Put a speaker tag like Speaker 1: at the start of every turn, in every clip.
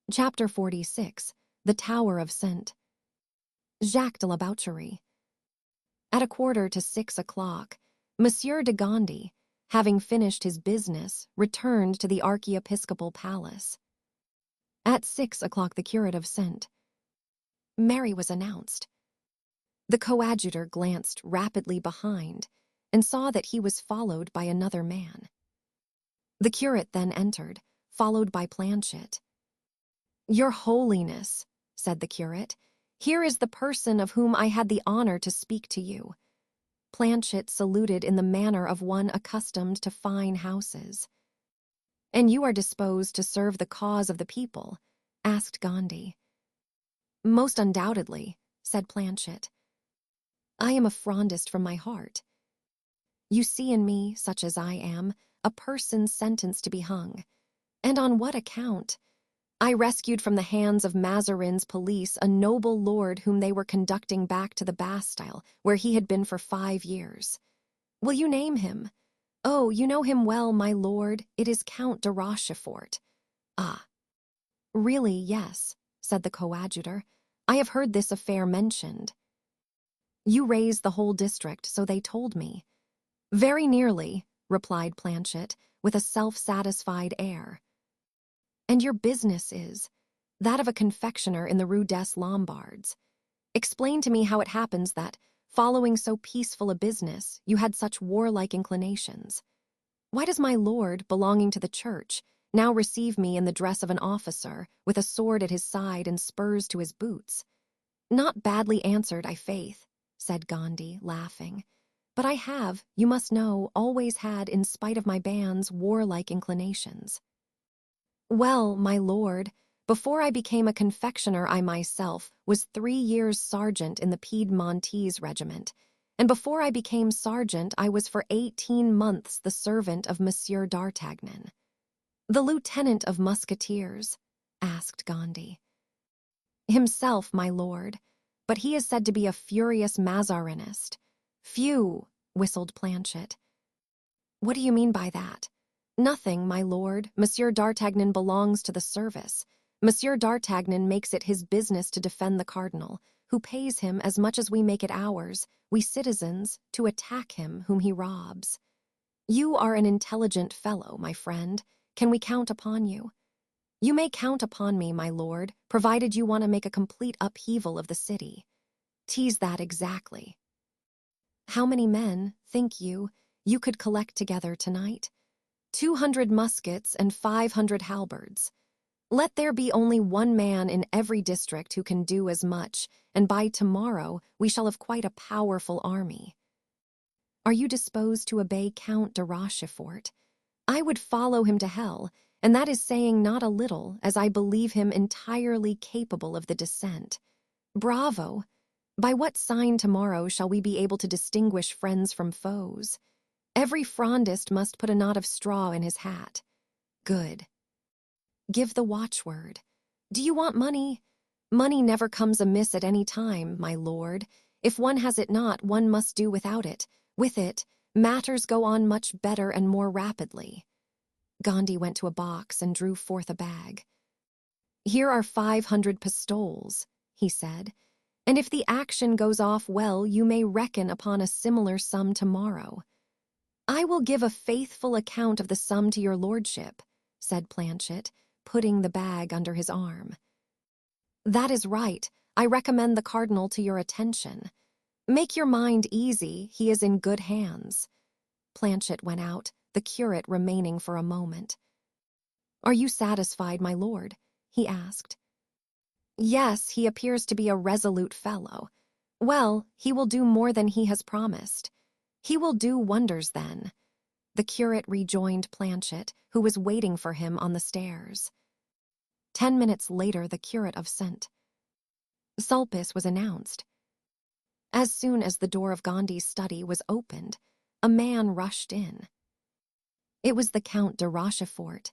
Speaker 1: Chapter 46. The Tower of Saint. Jacques de la Boucherie. At 5:45, Monsieur de Gondi, having finished his business, returned to the archiepiscopal palace. At 6 o'clock, the curate of Saint Mary was announced. The coadjutor glanced rapidly behind and saw that he was followed by another man. The curate then entered, followed by Planchet. "Your Holiness," said the curate, "here is the person of whom I had the honor to speak to you." Planchet saluted in the manner of one accustomed to fine houses. "And you are disposed to serve the cause of the people?" asked Gondi. "Most undoubtedly," said Planchet. "I am a Frondist from my heart. You see in me, such as I am, a person sentenced to be hung. And on what account? I rescued from the hands of Mazarin's police a noble lord whom they were conducting back to the Bastille, where he had been for 5 years. Will you name him? Oh, you know him well, my lord. It is Count de Rochefort." "Ah, really, yes," said the coadjutor. "I have heard this affair mentioned." "You raise the whole district, so they told me." "Very nearly," replied Planchet, with a self-satisfied air. "And your business is that of a confectioner in the Rue des Lombards. Explain to me how it happens that, following so peaceful a business, you had such warlike inclinations. Why does my lord, belonging to the church, now receive me in the dress of an officer, with a sword at his side and spurs to his boots?" "Not badly answered, I' faith," said Gondi, laughing. "But I have, you must know, always had, in spite of my bands, warlike inclinations." "Well, my lord, before I became a confectioner, I myself was 3 years sergeant in the Piedmontese regiment, and before I became sergeant I was for 18 months the servant of Monsieur d'Artagnan." "The lieutenant of musketeers?" asked Gondi. "Himself, my lord, but he is said to be a furious Mazarinist." "Phew," whistled Planchet. "What do you mean by that?" "Nothing, my lord. Monsieur d'Artagnan belongs to the service. Monsieur d'Artagnan makes it his business to defend the cardinal, who pays him as much as we make it ours, we citizens, to attack him whom he robs. You are an intelligent fellow, my friend. Can we count upon you?" "You may count upon me, my lord, provided you want to make a complete upheaval of the city." "'Tis that exactly." "How many men, think you, you could collect together tonight?" 200 muskets and 500 halberds. Let there be only one man in every district who can do as much, and by tomorrow we shall have quite a powerful army." "Are you disposed to obey Count de Rochefort?" "I would follow him to hell, and that is saying not a little, as I believe him entirely capable of the descent." "Bravo! By what sign tomorrow shall we be able to distinguish friends from foes?" "Every Frondist must put a knot of straw in his hat." "Good." "Give the watchword." "Do you want money?" "Money never comes amiss at any time, my lord. If one has it not, one must do without it. With it, matters go on much better and more rapidly." Gondi went to a box and drew forth a bag. "Here are 500 pistoles," he said, "and if the action goes off well, you may reckon upon a similar sum tomorrow." "I will give a faithful account of the sum to your lordship," said Planchet, putting the bag under his arm. "That is right. I recommend the cardinal to your attention. Make your mind easy, he is in good hands." Planchet went out, the curate remaining for a moment. "Are you satisfied, my lord?" he asked. "Yes, he appears to be a resolute fellow. Well, he will do more than he has promised." "He will do wonders then." The curate rejoined Planchet, who was waiting for him on the stairs. 10 minutes later, the curate of Saint Sulpice was announced. As soon as the door of Gondi's study was opened, a man rushed in. It was the Count de Rochefort.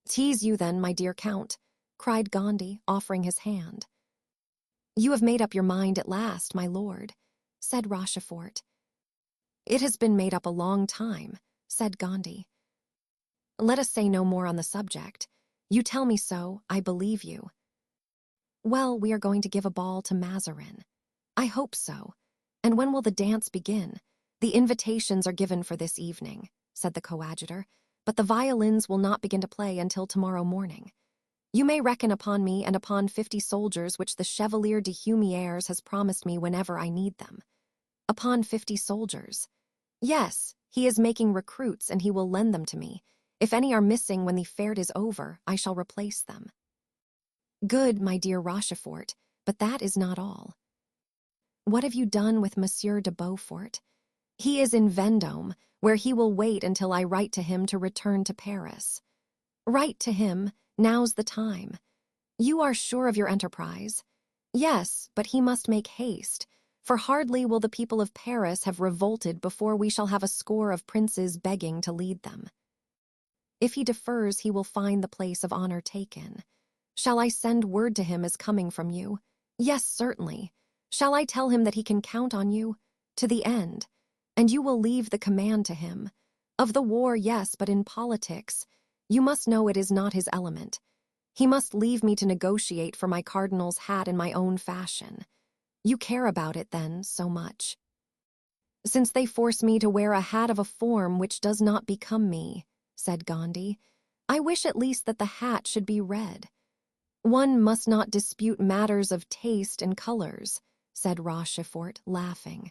Speaker 1: "'Tis you then, my dear Count," cried Gondi, offering his hand. "You have made up your mind at last, my lord," said Rochefort. "It has been made up a long time," said Gondi. "Let us say no more on the subject. You tell me so, I believe you. Well, we are going to give a ball to Mazarin. I hope so. And when will the dance begin? The invitations are given for this evening, said the coadjutor, but the violins will not begin to play until tomorrow morning. You may reckon upon me and upon 50 soldiers which the Chevalier de Humieres has promised me whenever I need them. Upon 50 soldiers. Yes, he is making recruits and he will lend them to me. If any are missing when the fête is over, I shall replace them. Good, my dear Rochefort, but that is not all. What have you done with Monsieur de Beaufort? He is in Vendôme, where he will wait until I write to him to return to Paris. Write to him, now's the time. You are sure of your enterprise? Yes, but he must make haste, for hardly will the people of Paris have revolted before we shall have a score of princes begging to lead them. If he defers, he will find the place of honor taken. Shall I send word to him as coming from you? Yes, certainly. Shall I tell him that he can count on you? To the end. And you will leave the command to him. Of the war, yes, but in politics, you must know it is not his element. He must leave me to negotiate for my cardinal's hat in my own fashion. You care about it, then, so much. Since they force me to wear a hat of a form which does not become me, said Gondy, I wish at least that the hat should be red. One must not dispute matters of taste and colors, said Rochefort, laughing.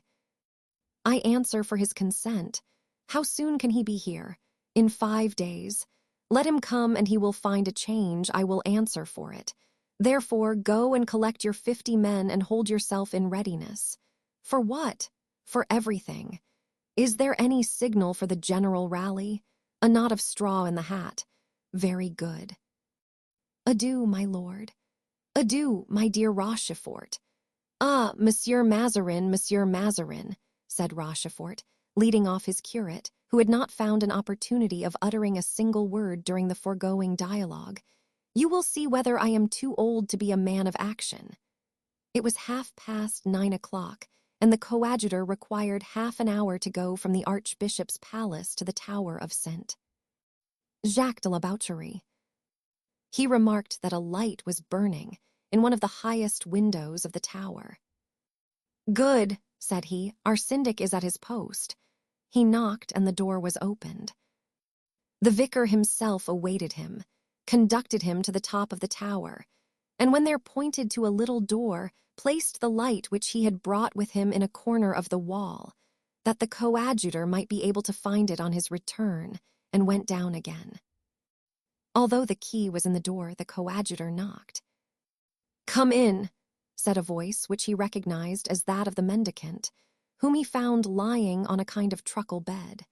Speaker 1: I answer for his consent. How soon can he be here? In 5 days. Let him come and he will find a change, I will answer for it. Therefore, go and collect your 50 men and hold yourself in readiness. For what? For everything. Is there any signal for the general rally? A knot of straw in the hat. Very good. Adieu, my lord. Adieu, my dear Rochefort. Ah, Monsieur Mazarin, said Rochefort, leading off his curate, who had not found an opportunity of uttering a single word during the foregoing dialogue. You will see whether I am too old to be a man of action. It was 9:30, and the coadjutor required half an hour to go from the archbishop's palace to the Tower of St. Jacques de la Boucherie. He remarked that a light was burning in one of the highest windows of the tower. Good, said he, our syndic is at his post. He knocked and the door was opened. The vicar himself awaited him, conducted him to the top of the tower, and when there pointed to a little door, placed the light which he had brought with him in a corner of the wall, that the coadjutor might be able to find it on his return, and went down again. Although the key was in the door, the coadjutor knocked. Come in, said a voice which he recognized as that of the mendicant, whom he found lying on a kind of truckle bed.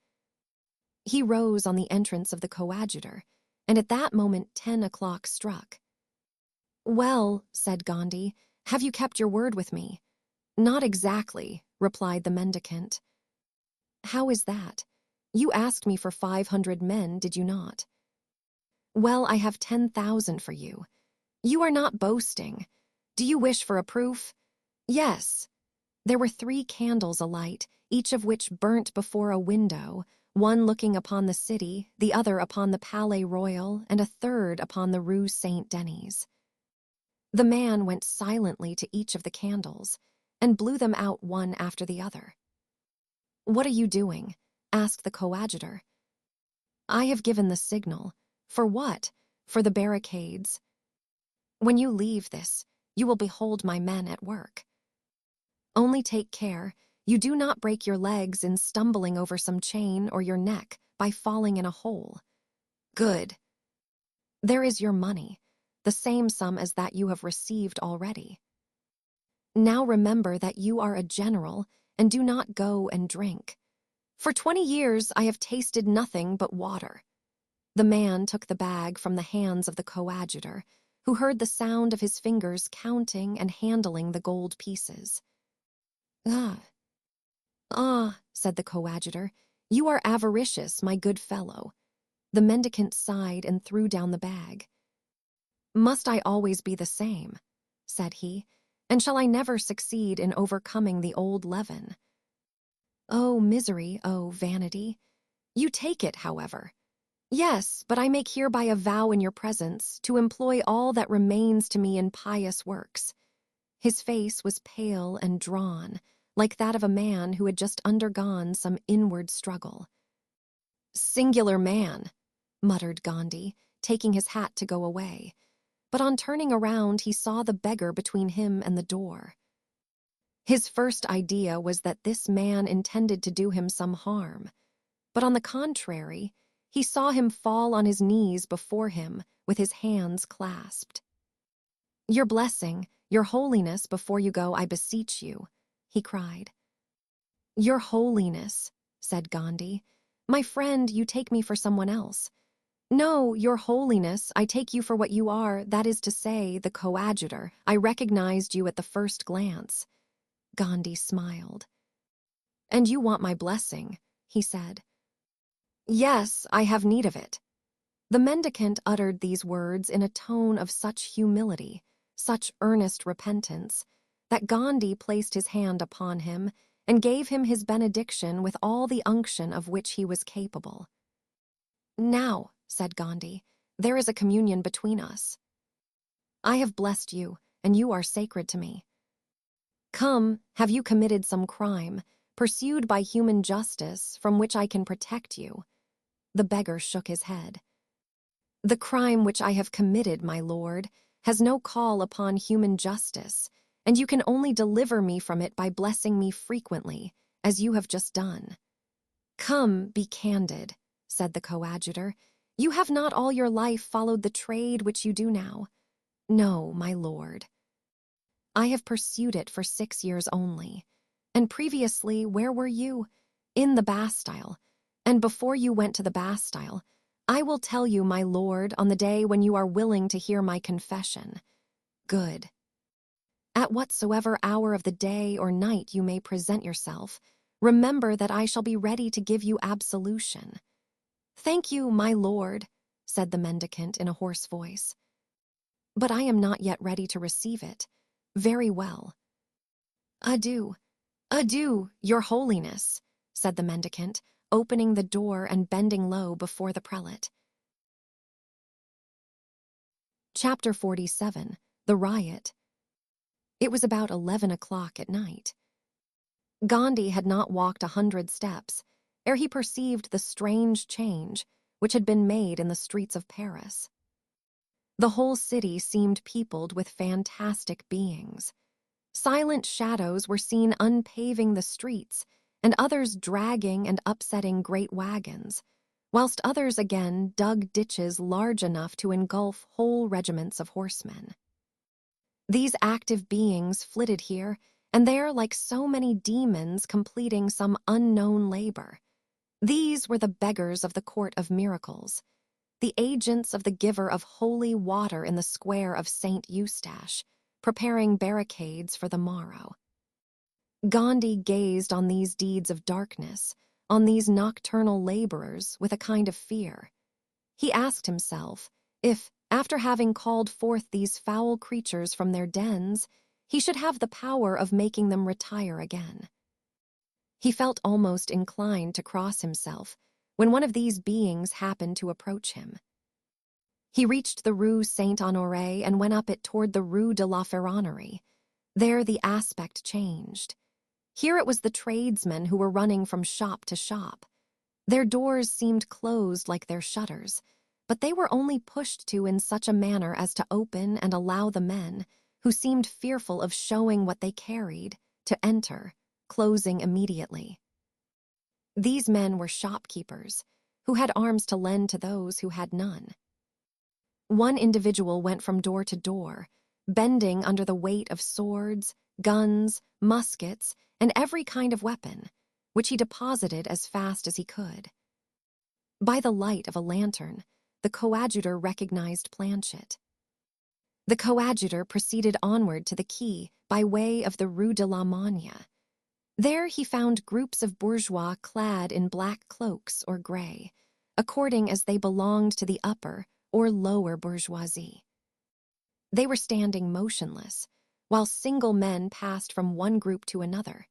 Speaker 1: He rose on the entrance of the coadjutor, and at that moment 10 o'clock struck. Well, said Gondy, have you kept your word with me? Not exactly, replied the mendicant. How is that? You asked me for 500 men, did you not? Well, I have 10,000 for you. You are not boasting. Do you wish for a proof? Yes. There were 3 candles alight, each of which burnt before a window, one looking upon the city, the other upon the Palais Royal, and a third upon the Rue Saint-Denis. The man went silently to each of the candles, and blew them out one after the other. What are you doing? Asked the coadjutor. I have given the signal. For what? For the barricades. When you leave this, you will behold my men at work. Only take care, you do not break your legs in stumbling over some chain or your neck by falling in a hole. Good. There is your money, the same sum as that you have received already. Now remember that you are a general and do not go and drink. For 20 years I have tasted nothing but water. The man took the bag from the hands of the coadjutor, who heard the sound of his fingers counting and handling the gold pieces. Ah, said the coadjutor, you are avaricious, my good fellow. The mendicant sighed and threw down the bag. Must I always be the same, said he, and shall I never succeed in overcoming the old leaven? Oh, misery, oh, vanity. You take it, however. Yes, but I make hereby a vow in your presence to employ all that remains to me in pious works. His face was pale and drawn, like that of a man who had just undergone some inward struggle. Singular man, muttered Gandhi, taking his hat to go away. But on turning around, he saw the beggar between him and the door. His first idea was that this man intended to do him some harm. But on the contrary, he saw him fall on his knees before him with his hands clasped. Your blessing, your holiness, before you go, I beseech you, he cried. Your holiness, said Gandhi. My friend, you take me for someone else. No, your holiness, I take you for what you are, that is to say, the coadjutor. I recognized you at the first glance. Gandhi smiled. And you want my blessing, he said. Yes, I have need of it. The mendicant uttered these words in a tone of such humility, such earnest repentance, that Gandhi placed his hand upon him and gave him his benediction with all the unction of which he was capable. Now, said Gandhi, there is a communion between us. I have blessed you, and you are sacred to me. Come, have you committed some crime, pursued by human justice, from which I can protect you? The beggar shook his head. The crime which I have committed, my lord, has no call upon human justice, and you can only deliver me from it by blessing me frequently, as you have just done. Come, be candid, said the coadjutor. You have not all your life followed the trade which you do now. No, my lord. I have pursued it for 6 years only. And previously, where were you? In the Bastille. And before you went to the Bastille, I will tell you, my lord, on the day when you are willing to hear my confession. Good. At whatsoever hour of the day or night you may present yourself, remember that I shall be ready to give you absolution. Thank you, my lord, said the mendicant in a hoarse voice. But I am not yet ready to receive it. Very well. Adieu, adieu, your holiness, said the mendicant, opening the door and bending low before the prelate. Chapter 47. The Riot. It was about 11 o'clock at night. Gandhi had not walked 100 steps ere he perceived the strange change which had been made in the streets of Paris. The whole city seemed peopled with fantastic beings. Silent shadows were seen unpaving the streets, and others dragging and upsetting great wagons, whilst others again dug ditches large enough to engulf whole regiments of horsemen. These active beings flitted here and there like so many demons completing some unknown labor. These were the beggars of the Court of Miracles, the agents of the giver of holy water in the square of St. Eustache, preparing barricades for the morrow. Gandhi gazed on these deeds of darkness, on these nocturnal laborers, with a kind of fear. He asked himself if, after having called forth these foul creatures from their dens, he should have the power of making them retire again. He felt almost inclined to cross himself when one of these beings happened to approach him. He reached the Rue Saint-Honoré and went up it toward the Rue de la Ferronnerie. There the aspect changed. Here it was the tradesmen who were running from shop to shop. Their doors seemed closed like their shutters, but they were only pushed to in such a manner as to open and allow the men, who seemed fearful of showing what they carried, to enter, closing immediately. These men were shopkeepers, who had arms to lend to those who had none. One individual went from door to door, bending under the weight of swords, guns, muskets, and every kind of weapon, which he deposited as fast as he could. By the light of a lantern, the coadjutor recognized Planchet. The coadjutor proceeded onward to the quay by way of the Rue de la Monnaie. There he found groups of bourgeois clad in black cloaks or gray, according as they belonged to the upper or lower bourgeoisie. They were standing motionless, while single men passed from one group to another.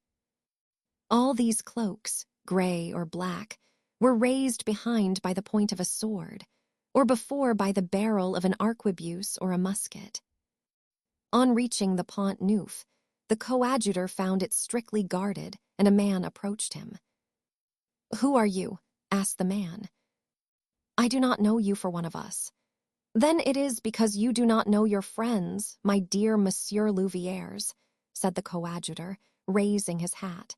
Speaker 1: All these cloaks, gray or black, were raised behind by the point of a sword, or before by the barrel of an arquebuse or a musket. On reaching the Pont Neuf, the coadjutor found it strictly guarded, and a man approached him. "Who are you?" asked the man. "I do not know you for one of us." "Then it is because you do not know your friends, my dear Monsieur Louviers," said the coadjutor, raising his hat.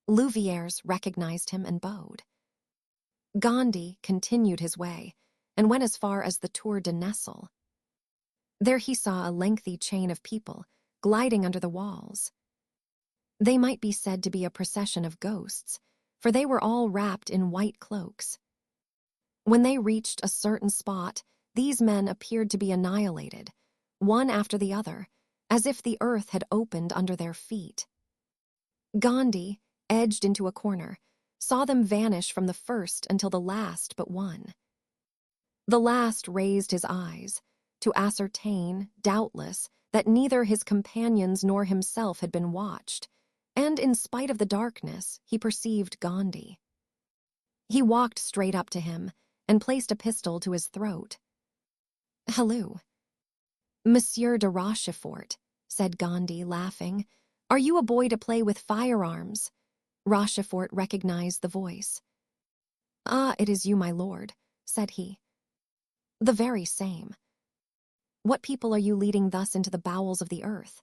Speaker 1: Louviers recognized him and bowed. Gondy continued his way, and went as far as the Tour de Nesle. There he saw a lengthy chain of people, gliding under the walls. They might be said to be a procession of ghosts, for they were all wrapped in white cloaks. When they reached a certain spot, these men appeared to be annihilated, one after the other, as if the earth had opened under their feet. Gondy, edged into a corner, saw them vanish from the first until the last but one. The last raised his eyes, to ascertain, doubtless, that neither his companions nor himself had been watched, and in spite of the darkness, he perceived Gondy. He walked straight up to him and placed a pistol to his throat. "Halloo." "Monsieur de Rochefort," said Gondy, laughing. "Are you a boy to play with firearms?" Rochefort recognized the voice. "Ah, it is you, my lord," said he. "The very same." "What people are you leading thus into the bowels of the earth?"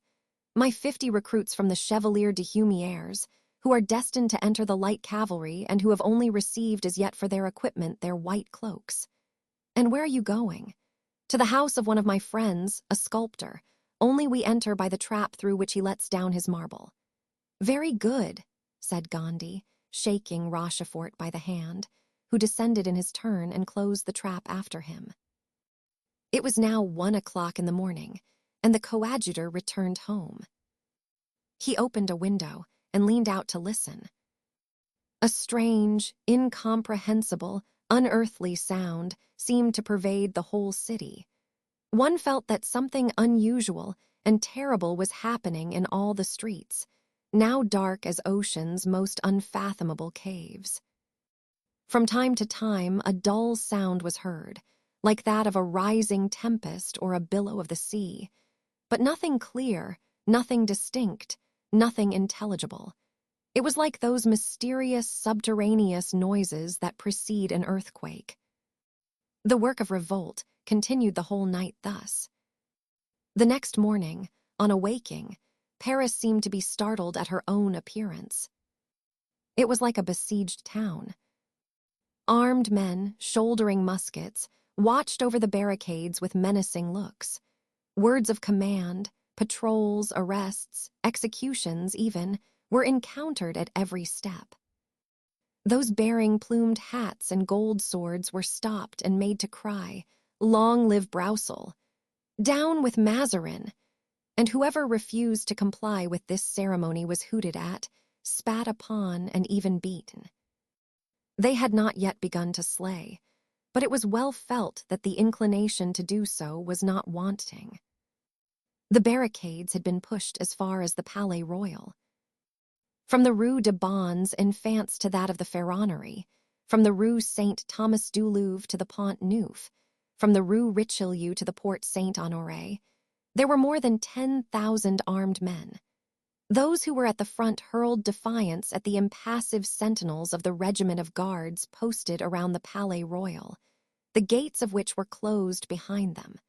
Speaker 1: "My 50 recruits from the Chevalier de Humieres, who are destined to enter the light cavalry and who have only received as yet for their equipment their white cloaks." "And where are you going?" "To the house of one of my friends, a sculptor. Only we enter by the trap through which he lets down his marble." "Very good," said Gondy, shaking Rochefort by the hand, who descended in his turn and closed the trap after him. It was now 1 o'clock in the morning, and the coadjutor returned home. He opened a window and leaned out to listen. A strange, incomprehensible, unearthly sound seemed to pervade the whole city. One felt that something unusual and terrible was happening in all the streets, now dark as ocean's most unfathomable caves. From time to time, a dull sound was heard, like that of a rising tempest or a billow of the sea, but nothing clear, nothing distinct, nothing intelligible. It was like those mysterious subterraneous noises that precede an earthquake. The work of revolt continued the whole night thus. The next morning, on awaking, Paris seemed to be startled at her own appearance. It was like a besieged town. Armed men, shouldering muskets, watched over the barricades with menacing looks. Words of command, patrols, arrests, executions even, were encountered at every step. Those bearing plumed hats and gold swords were stopped and made to cry, "Long live Broussel! Down with Mazarin!" And whoever refused to comply with this ceremony was hooted at, spat upon, and even beaten. They had not yet begun to slay, but it was well felt that the inclination to do so was not wanting. The barricades had been pushed as far as the Palais Royal. From the Rue de Bonnes and Fance to that of the Ferronnerie, from the Rue Saint-Thomas-du-Louvre to the Pont Neuf, from the Rue Richelieu to the Porte Saint-Honoré, there were more than 10,000 armed men. Those who were at the front hurled defiance at the impassive sentinels of the regiment of guards posted around the Palais Royal, the gates of which were closed behind them,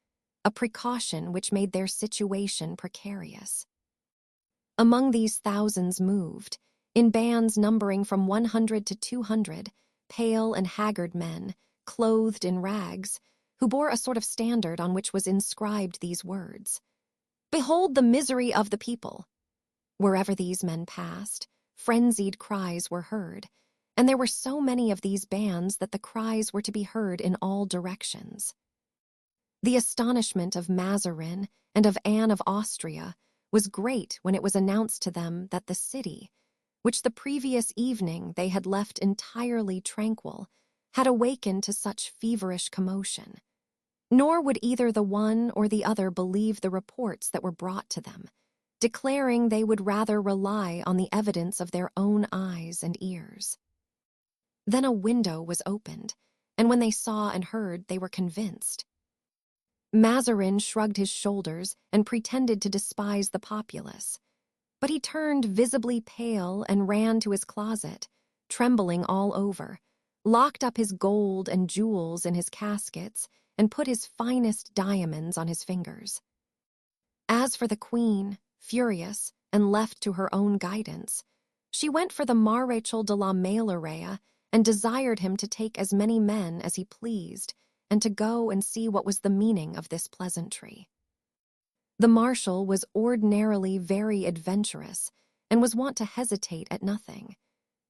Speaker 1: a precaution which made their situation precarious. Among these thousands moved, in bands numbering from 100 to 200, pale and haggard men, clothed in rags, who bore a sort of standard on which was inscribed these words: "Behold the misery of the people." Wherever these men passed, frenzied cries were heard, and there were so many of these bands that the cries were to be heard in all directions. The astonishment of Mazarin and of Anne of Austria was great when it was announced to them that the city, which the previous evening they had left entirely tranquil, had awakened to such feverish commotion. Nor would either the one or the other believe the reports that were brought to them, declaring they would rather rely on the evidence of their own eyes and ears. Then a window was opened, and when they saw and heard, they were convinced. Mazarin shrugged his shoulders and pretended to despise the populace. But he turned visibly pale and ran to his closet, trembling all over, locked up his gold and jewels in his caskets, and put his finest diamonds on his fingers. As for the queen, furious and left to her own guidance, she went for the Marechal de la Meilleraie and desired him to take as many men as he pleased and to go and see what was the meaning of this pleasantry. The marshal was ordinarily very adventurous and was wont to hesitate at nothing,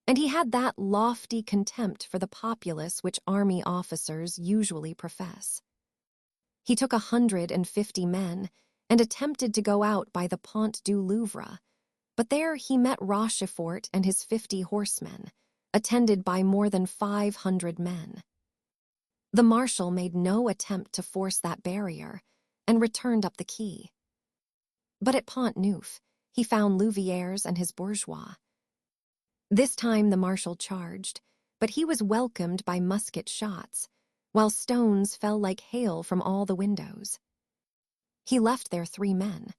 Speaker 1: and he had that lofty contempt for the populace which army officers usually profess. He took 150 men and attempted to go out by the Pont du Louvre, but there he met Rochefort and his 50 horsemen, attended by more than 500 men. The marshal made no attempt to force that barrier and returned up the quay. But at Pont-Neuf, he found Louviers and his bourgeois. This time the marshal charged, but he was welcomed by musket shots, while stones fell like hail from all the windows. He left there 3 men.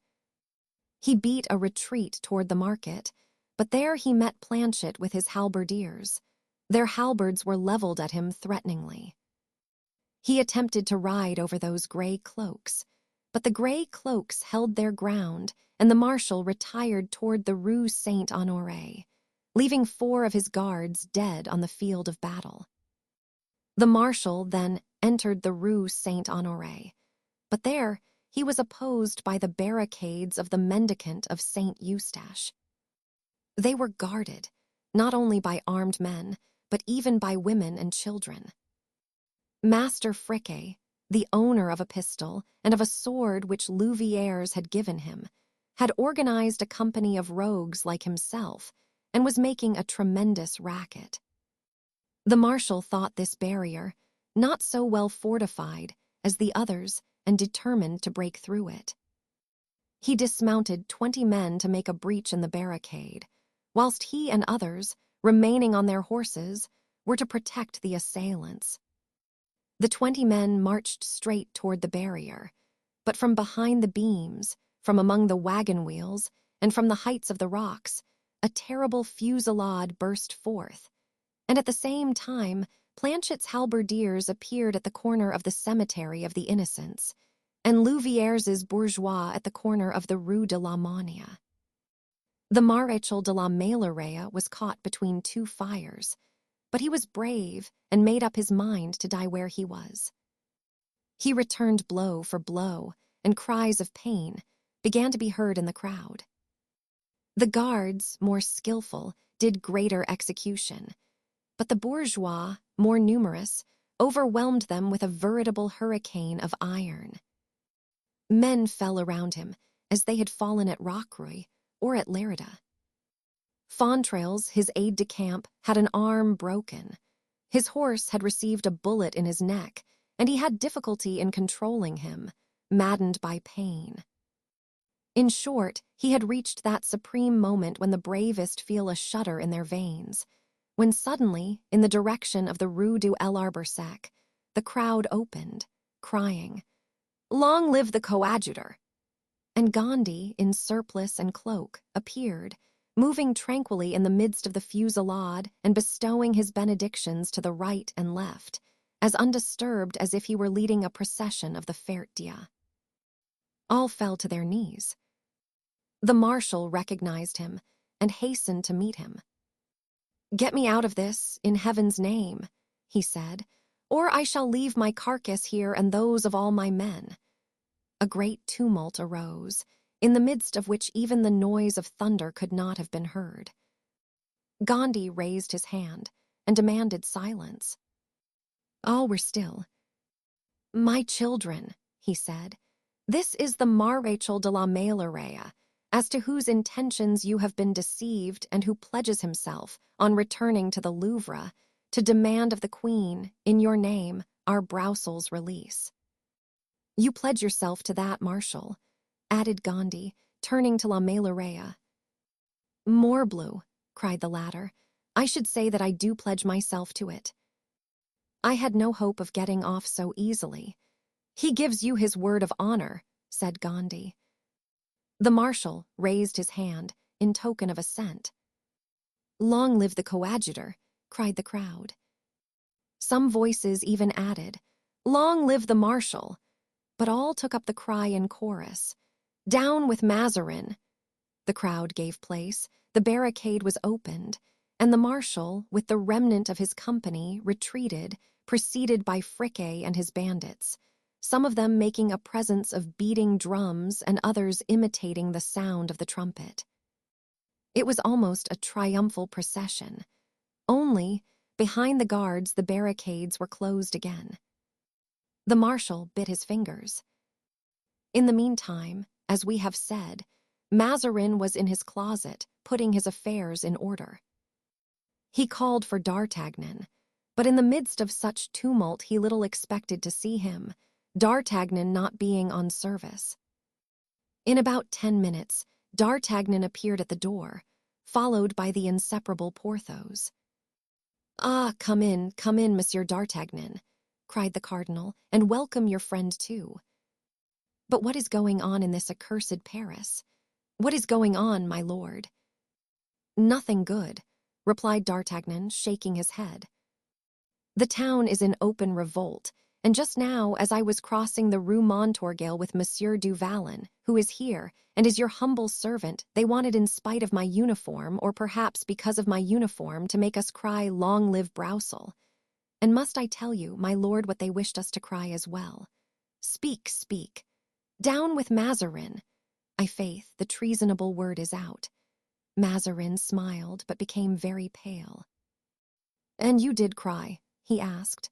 Speaker 1: He beat a retreat toward the market, but there he met Planchet with his halberdiers. Their halberds were leveled at him threateningly. He attempted to ride over those gray cloaks, but the gray cloaks held their ground, and the marshal retired toward the Rue Saint-Honoré, leaving 4 of his guards dead on the field of battle. The marshal then entered the Rue Saint-Honoré, but there he was opposed by the barricades of the Mendicant of Saint Eustache. They were guarded, not only by armed men, but even by women and children. Master Friquet, the owner of a pistol and of a sword which Louviers had given him, had organized a company of rogues like himself and was making a tremendous racket. The marshal thought this barrier not so well fortified as the others and determined to break through it. He dismounted 20 men to make a breach in the barricade, whilst he and others, remaining on their horses, were to protect the assailants. The 20 men marched straight toward the barrier, but from behind the beams, from among the wagon wheels, and from the heights of the rocks, a terrible fusillade burst forth, and at the same time Planchet's halberdiers appeared at the corner of the Cemetery of the Innocents, and Louviers's bourgeois at the corner of the Rue de la Monnaie. The Marechal de la Meilleraie was caught between 2 fires, but he was brave and made up his mind to die where he was. He returned blow for blow, and cries of pain began to be heard in the crowd. The guards, more skillful, did greater execution, but the bourgeois, more numerous, overwhelmed them with a veritable hurricane of iron. Men fell around him as they had fallen at Rocroi or at Lerida. Fontrailles, his aide-de-camp, had an arm broken. His horse had received a bullet in his neck, and he had difficulty in controlling him, maddened by pain. In short, he had reached that supreme moment when the bravest feel a shudder in their veins, when suddenly, in the direction of the Rue du Arbre Sec, the crowd opened, crying, "Long live the coadjutor!" And Gondy, in surplice and cloak, appeared, moving tranquilly in the midst of the fusillade and bestowing his benedictions to the right and left, as undisturbed as if he were leading a procession of the Fête Dieu. All fell to their knees. The marshal recognized him and hastened to meet him. "Get me out of this, in heaven's name," he said, "or I shall leave my carcass here and those of all my men." A great tumult arose, in the midst of which even the noise of thunder could not have been heard. Gondy raised his hand and demanded silence. All were still. "My children," he said, "this is the Marechal de la Meilleraie, as to whose intentions you have been deceived and who pledges himself, on returning to the Louvre, to demand of the Queen, in your name, our Broussels' release." "You pledge yourself to that, Marshal," added Gondy, turning to la Meilleraie. "Morbleu," cried the latter, I should say that I do pledge myself to it. I had no hope of getting off so easily. He gives you his word of honor, said Gandhi. The marshal raised his hand in token of assent. Long live the coadjutor, cried the crowd. Some voices even added, long live the marshal, but all took up the cry in chorus, down with Mazarin. The crowd gave place, the barricade was opened, and the marshal, with the remnant of his company, retreated, preceded by Friquet and his bandits, some of them making a presence of beating drums and others imitating the sound of the trumpet. It was almost a triumphal procession. Only, behind the guards, the barricades were closed again. The marshal bit his fingers. In the meantime, as we have said, Mazarin was in his closet, putting his affairs in order. He called for D'Artagnan, but in the midst of such tumult he little expected to see him, D'Artagnan not being on service. In about 10 minutes, D'Artagnan appeared at the door, followed by the inseparable Porthos. "Ah, come in, Monsieur D'Artagnan," cried the cardinal, "and welcome your friend too. But what is going on in this accursed Paris? What is going on, my lord?" "Nothing good," replied D'Artagnan, shaking his head. "The town is in open revolt, and just now, as I was crossing the Rue Montorgueil with Monsieur du Vallon, who is here, and is your humble servant, they wanted in spite of my uniform, or perhaps because of my uniform, to make us cry, 'Long live Broussel.' And must I tell you, my lord, what they wished us to cry as well? Speak, speak. Down with Mazarin. I' faith, the treasonable word is out." Mazarin smiled, but became very pale. "And you did cry?" he asked.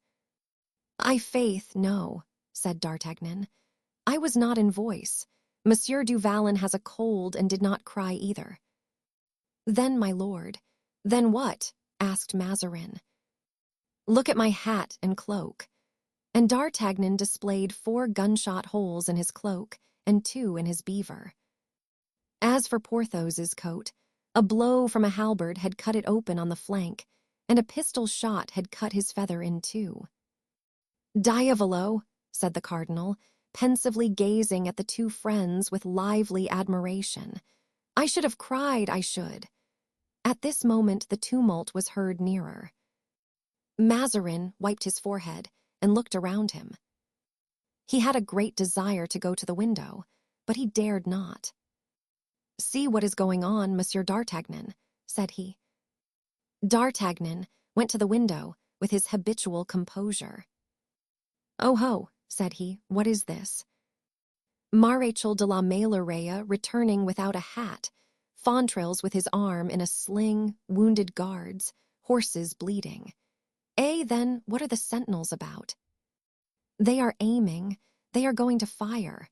Speaker 1: "I' faith, no," said D'Artagnan. "I was not in voice. Monsieur du Vallon has a cold and did not cry either." "Then, my lord—" "Then what?" asked Mazarin. "Look at my hat and cloak." And D'Artagnan displayed 4 gunshot holes in his cloak and 2 in his beaver. As for Porthos's coat, a blow from a halberd had cut it open on the flank, and a pistol shot had cut his feather in 2. "Diavolo," said the cardinal, pensively gazing at the 2 friends with lively admiration. "I should have cried, I should." At this moment the tumult was heard nearer. Mazarin wiped his forehead and looked around him. He had a great desire to go to the window, but he dared not. "See what is going on, Monsieur D'Artagnan," said he. D'Artagnan went to the window with his habitual composure. "Oh ho," said he, "what is this?" Maréchal de la Meilleraie returning without a hat, Fontrailles with his arm in a sling, wounded guards, horses bleeding. Then, what are the sentinels about? "They are aiming, they are going to fire.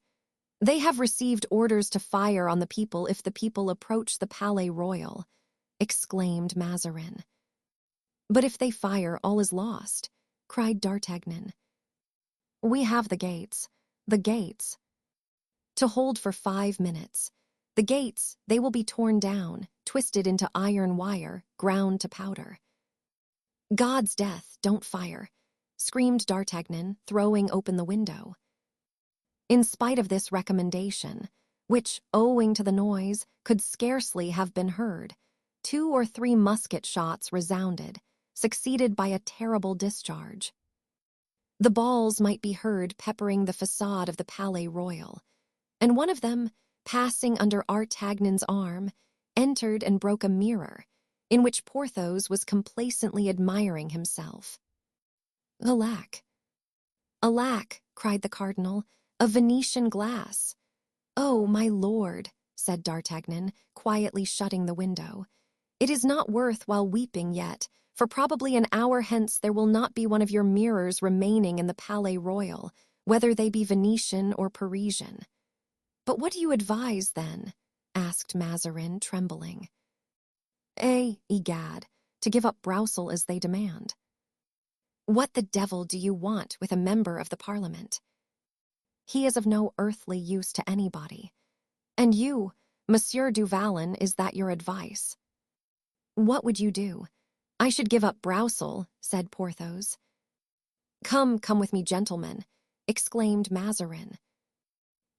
Speaker 1: They have received orders to fire on the people if the people approach the Palais Royal," exclaimed Mazarin. "But if they fire, all is lost," cried D'Artagnan. "We have the gates, the gates." "To hold for 5 minutes. The gates, they will be torn down, twisted into iron wire, ground to powder." "God's death, don't fire," screamed D'Artagnan, throwing open the window. In spite of this recommendation, which, owing to the noise, could scarcely have been heard, 2 or 3 musket shots resounded, succeeded by a terrible discharge. The balls might be heard peppering the façade of the Palais Royal, and one of them, passing under D'Artagnan's arm, entered and broke a mirror, in which Porthos was complacently admiring himself. "Alack! Alack!" cried the cardinal, "a Venetian glass." "Oh, my lord," said D'Artagnan, quietly shutting the window, "it is not worth while weeping yet, for probably an hour hence there will not be one of your mirrors remaining in the Palais Royal, whether they be Venetian or Parisian." "But what do you advise, then?" asked Mazarin, trembling. Egad, to give up Broussel as they demand." "What the devil do you want with a member of the Parliament? He is of no earthly use to anybody. And you, Monsieur du Vallon, is that your advice? What would you do? "I should give up Broussel," said Porthos. "Come, come with me, gentlemen," exclaimed Mazarin.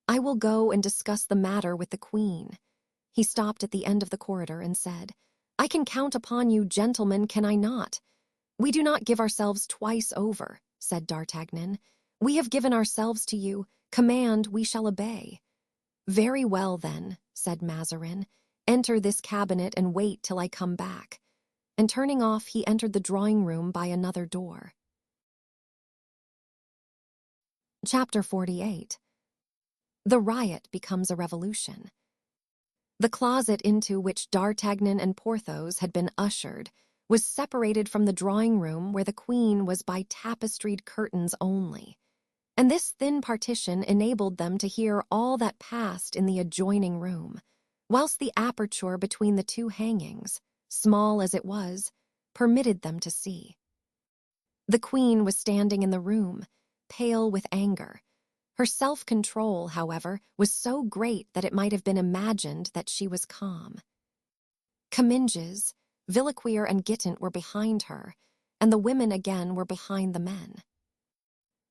Speaker 1: "I will go and discuss the matter with the queen." He stopped at the end of the corridor and said, "I can count upon you, gentlemen, can I not?" "We do not give ourselves twice over," said D'Artagnan. "We have given ourselves to you. Command, we shall obey." "Very well, then," said Mazarin. "Enter this cabinet and wait till I come back." And turning off, he entered the drawing-room by another door. Chapter 48. The riot becomes a revolution. The closet into which D'Artagnan and Porthos had been ushered was separated from the drawing-room where the queen was by tapestried curtains only, and this thin partition enabled them to hear all that passed in the adjoining room, whilst the aperture between the two hangings, small as it was, permitted them to see. The queen was standing in the room, pale with anger. Her self-control, however, was so great that it might have been imagined that she was calm. Comminges, Villequier, and Gittant were behind her, and the women again were behind the men.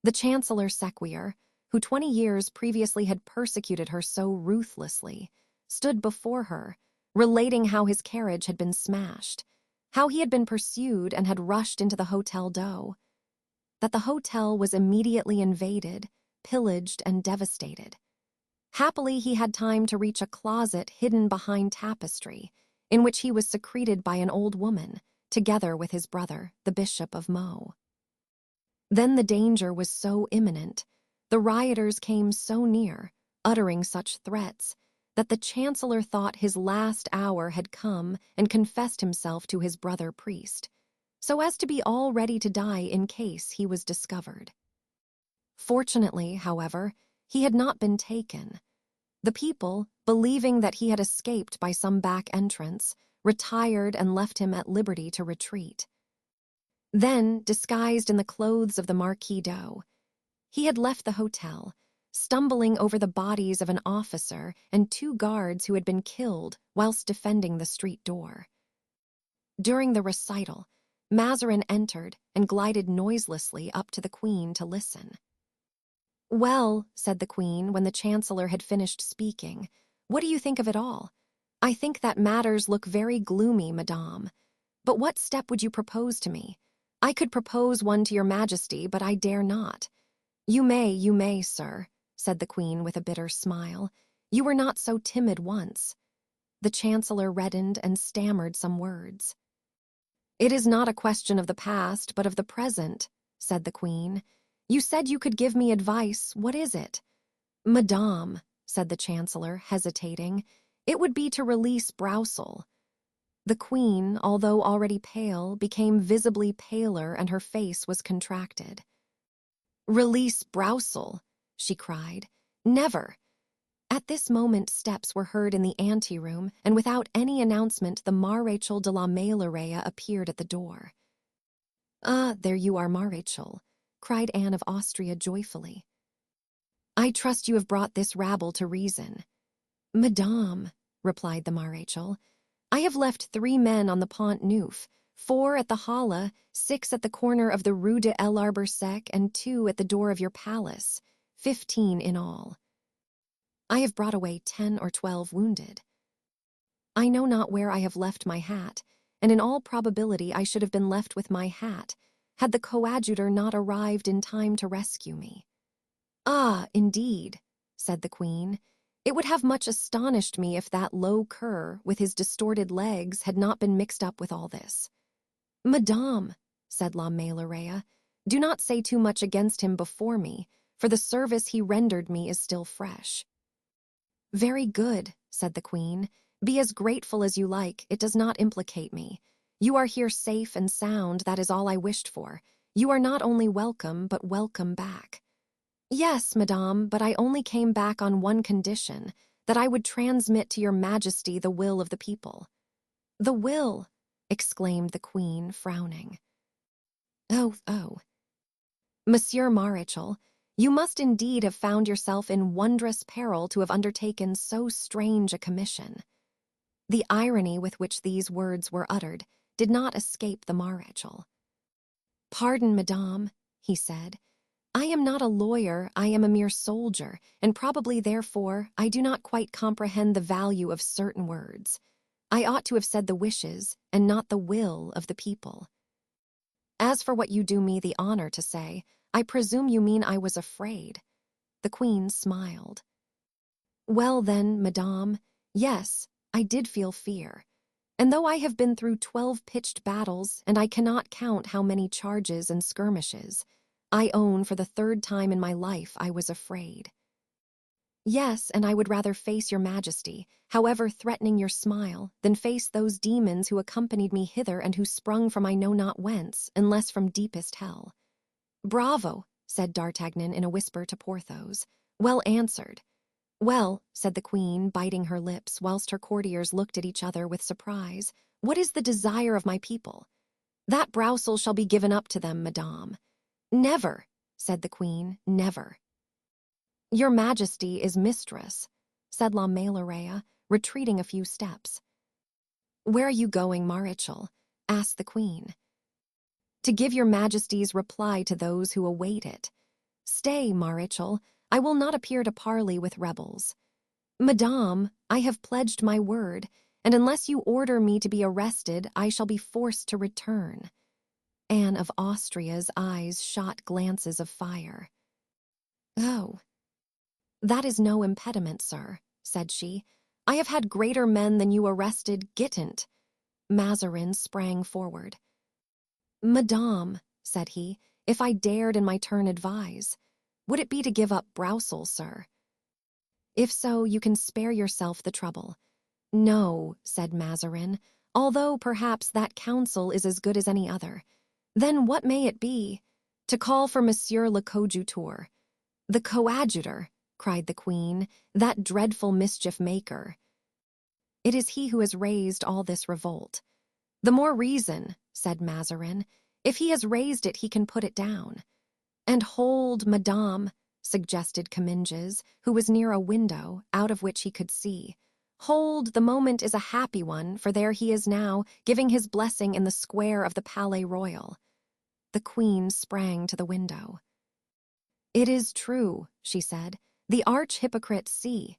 Speaker 1: The Chancellor Sequier, who 20 years previously had persecuted her so ruthlessly, stood before her, relating how his carriage had been smashed, how he had been pursued and had rushed into the Hôtel d'Eau, that the hotel was immediately invaded, pillaged, and devastated. Happily, he had time to reach a closet hidden behind tapestry, in which he was secreted by an old woman, together with his brother, the Bishop of Meaux. Then the danger was so imminent, the rioters came so near, uttering such threats, that the Chancellor thought his last hour had come and confessed himself to his brother priest, so as to be all ready to die in case he was discovered. Fortunately, however, he had not been taken. The people, believing that he had escaped by some back entrance, retired and left him at liberty to retreat. Then, disguised in the clothes of the Marquis d'O, he had left the hotel, stumbling over the bodies of an officer and 2 guards who had been killed whilst defending the street door. During the recital, Mazarin entered and glided noiselessly up to the queen to listen. "Well," said the queen when the Chancellor had finished speaking, "what do you think of it all?" "I think that matters look very gloomy, madame. But what step would you propose to me?" "I could propose one to your Majesty, but I dare not." You may, sir," said the queen with a bitter smile. "You were not so timid once." The Chancellor reddened and stammered some words. "It is not a question of the past, but of the present," said the queen. "You said you could give me advice. What is it?" "Madame," said the Chancellor, hesitating, "it would be to release Broussel." The queen, although already pale, became visibly paler and her face was contracted. "Release Broussel," she cried. "Never." At this moment steps were heard in the anteroom, and without any announcement the Marechal de la Meilleraye appeared at the door. "Ah, there you are, Marechal," cried Anne of Austria joyfully. "I trust you have brought this rabble to reason." "Madame," replied the Marechal, "I have left 3 men on the Pont Neuf, 4 at the Halle, 6 at the corner of the Rue de l'Arbre Sec, and 2 at the door of your palace, 15 in all. I have brought away 10 or 12 wounded. I know not where I have left my hat, and in all probability I should have been left with my hat, had the coadjutor not arrived in time to rescue me." "Ah, indeed," said the queen. "It would have much astonished me if that low cur, with his distorted legs, had not been mixed up with all this." "Madame," said La Meilleraye, "do not say too much against him before me, for the service he rendered me is still fresh." "Very good," said the queen. "Be as grateful as you like, it does not implicate me. You are here safe and sound, that is all I wished for. You are not only welcome, but welcome back." "Yes, madame, but I only came back on one condition, that I would transmit to your Majesty the will of the people." "The will!" exclaimed the queen, frowning. Oh. "Monsieur Marechal, you must indeed have found yourself in wondrous peril to have undertaken so strange a commission." The irony with which these words were uttered did not escape the Marechal. "Pardon, madame," he said. "I am not a lawyer, I am a mere soldier, and probably therefore I do not quite comprehend the value of certain words. I ought to have said the wishes, and not the will of the people. As for what you do me the honor to say, I presume you mean I was afraid." The Queen smiled. "Well then, madame, yes, I did feel fear. And though I have been through 12 pitched battles, and I cannot count how many charges and skirmishes, I own for the 3rd time in my life I was afraid. Yes, and I would rather face your majesty, however threatening your smile, than face those demons who accompanied me hither and who sprung from I know not whence, unless from deepest hell." "Bravo," said D'Artagnan in a whisper to Porthos. "Well answered." "Well," said the Queen, biting her lips, whilst her courtiers looked at each other with surprise, "what is the desire of my people?" "That Broussel shall be given up to them, madame." "Never," said the Queen, "never." "Your Majesty is mistress," said La Meilleraie, retreating a few steps. "Where are you going, Marechal?" asked the Queen. "To give your Majesty's reply to those who await it. Stay, Marechal, I will not appear to parley with rebels. Madame, I have pledged my word, and unless you order me to be arrested, I shall be forced to return." Anne of Austria's eyes shot glances of fire. "Oh, that is no impediment, sir," said she. "I have had greater men than you arrested, Gittent." Mazarin sprang forward. "Madame," said he, "if I dared in my turn advise, would it be to give up Broussel, sir? If so, you can spare yourself the trouble." "No," said Mazarin, "although perhaps that counsel is as good as any other." "Then what may it be?" "To call for Monsieur le Coadjuteur." "The coadjutor," cried the Queen, "that dreadful mischief-maker." "It is he who has raised all this revolt." "The more reason," said Mazarin. "If he has raised it, he can put it down." "And hold, madame," suggested Comminges, who was near a window, out of which he could see. "Hold, the moment is a happy one, for there he is now, giving his blessing in the square of the Palais Royal." The Queen sprang to the window. "It is true," she said. "The arch-hypocrites see."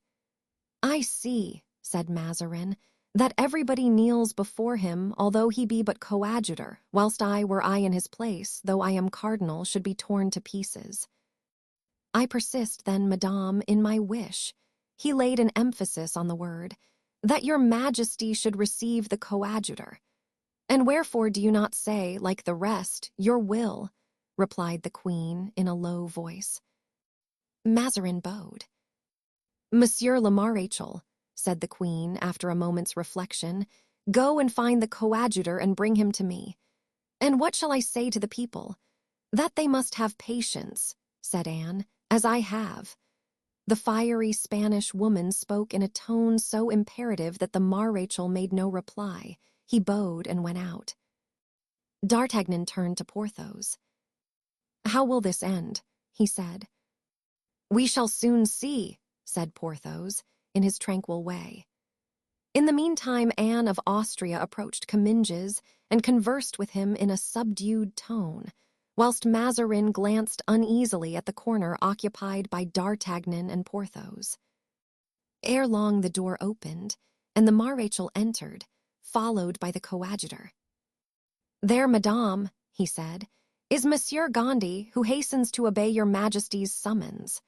Speaker 1: "I see," said Mazarin, "that everybody kneels before him, although he be but coadjutor, whilst I, were I in his place, though I am cardinal, should be torn to pieces." "I persist, then, madame, in my wish." He laid an emphasis on the word, "that your Majesty should receive the coadjutor." "And wherefore do you not say, like the rest, your will?" replied the Queen in a low voice. Mazarin bowed. "Monsieur le Marechal," said the Queen after a moment's reflection, "go and find the coadjutor and bring him to me." "And what shall I say to the people?" "That they must have patience," said Anne, "as I have." The fiery Spanish woman spoke in a tone so imperative that the Marechal made no reply. He bowed and went out. D'Artagnan turned to Porthos. "How will this end?" he said. "We shall soon see," said Porthos, in his tranquil way. In the meantime, Anne of Austria approached Comminges and conversed with him in a subdued tone, whilst Mazarin glanced uneasily at the corner occupied by D'Artagnan and Porthos. Ere long the door opened, and the Marechal entered, followed by the coadjutor. "There, madame," he said, "is Monsieur Gondy, who hastens to obey your Majesty's summons."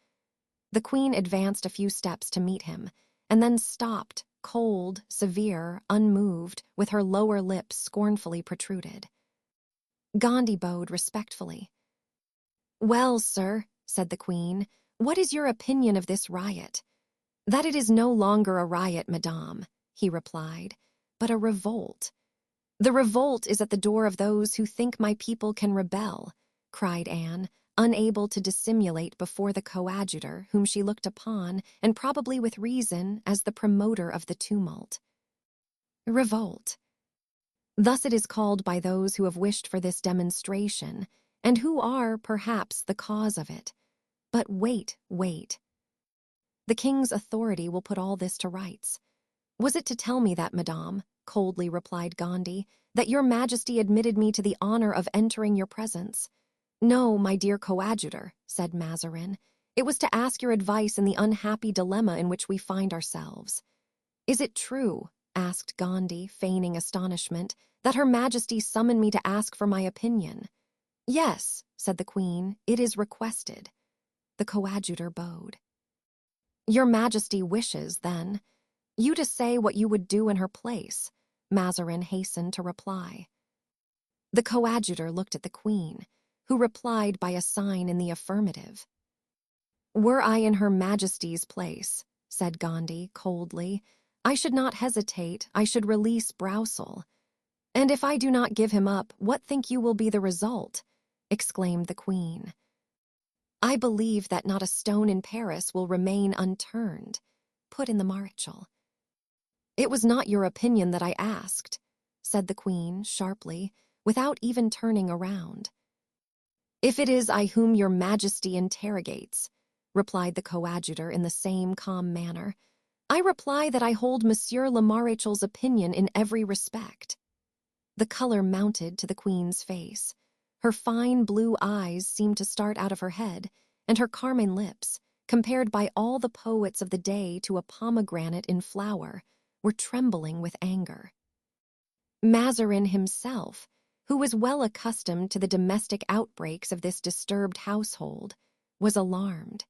Speaker 1: The Queen advanced a few steps to meet him, and then stopped, cold, severe, unmoved, with her lower lip scornfully protruded. Gondy bowed respectfully. "Well, sir," said the Queen, "what is your opinion of this riot?" "That it is no longer a riot, madame," he replied, "but a revolt." "The revolt is at the door of those who think my people can rebel," cried Anne, unable to dissimulate before the coadjutor, whom she looked upon, and probably with reason, as the promoter of the tumult. Revolt. Thus it is called by those who have wished for this demonstration, and who are, perhaps, the cause of it. But wait. The king's authority will put all this to rights. Was it to tell me that, madame, coldly replied Gondy, "that your Majesty admitted me to the honor of entering your presence." "No, my dear coadjutor," said Mazarin. "It was to ask your advice in the unhappy dilemma in which we find ourselves." "Is it true," asked Gondy, feigning astonishment, "that Her Majesty summoned me to ask for my opinion?" "Yes," said the Queen, "it is requested." The coadjutor bowed. "Your Majesty wishes, then, you to say what you would do in her place," Mazarin hastened to reply. The coadjutor looked at the Queen, who replied by a sign in the affirmative. "Were I in Her Majesty's place," said Gondy coldly, "I should not hesitate, I should release Broussel." "And if I do not give him up, what think you will be the result?" exclaimed the Queen. "I believe that not a stone in Paris will remain unturned," put in the Marechal. "It was not your opinion that I asked," said the Queen sharply, without even turning around. "If it is I whom your Majesty interrogates," replied the coadjutor in the same calm manner, "I reply that I hold Monsieur le Maréchal's opinion in every respect." The color mounted to the Queen's face. Her fine blue eyes seemed to start out of her head, and her carmine lips, compared by all the poets of the day to a pomegranate in flower, were trembling with anger. Mazarin himself, who was well accustomed to the domestic outbreaks of this disturbed household, was alarmed.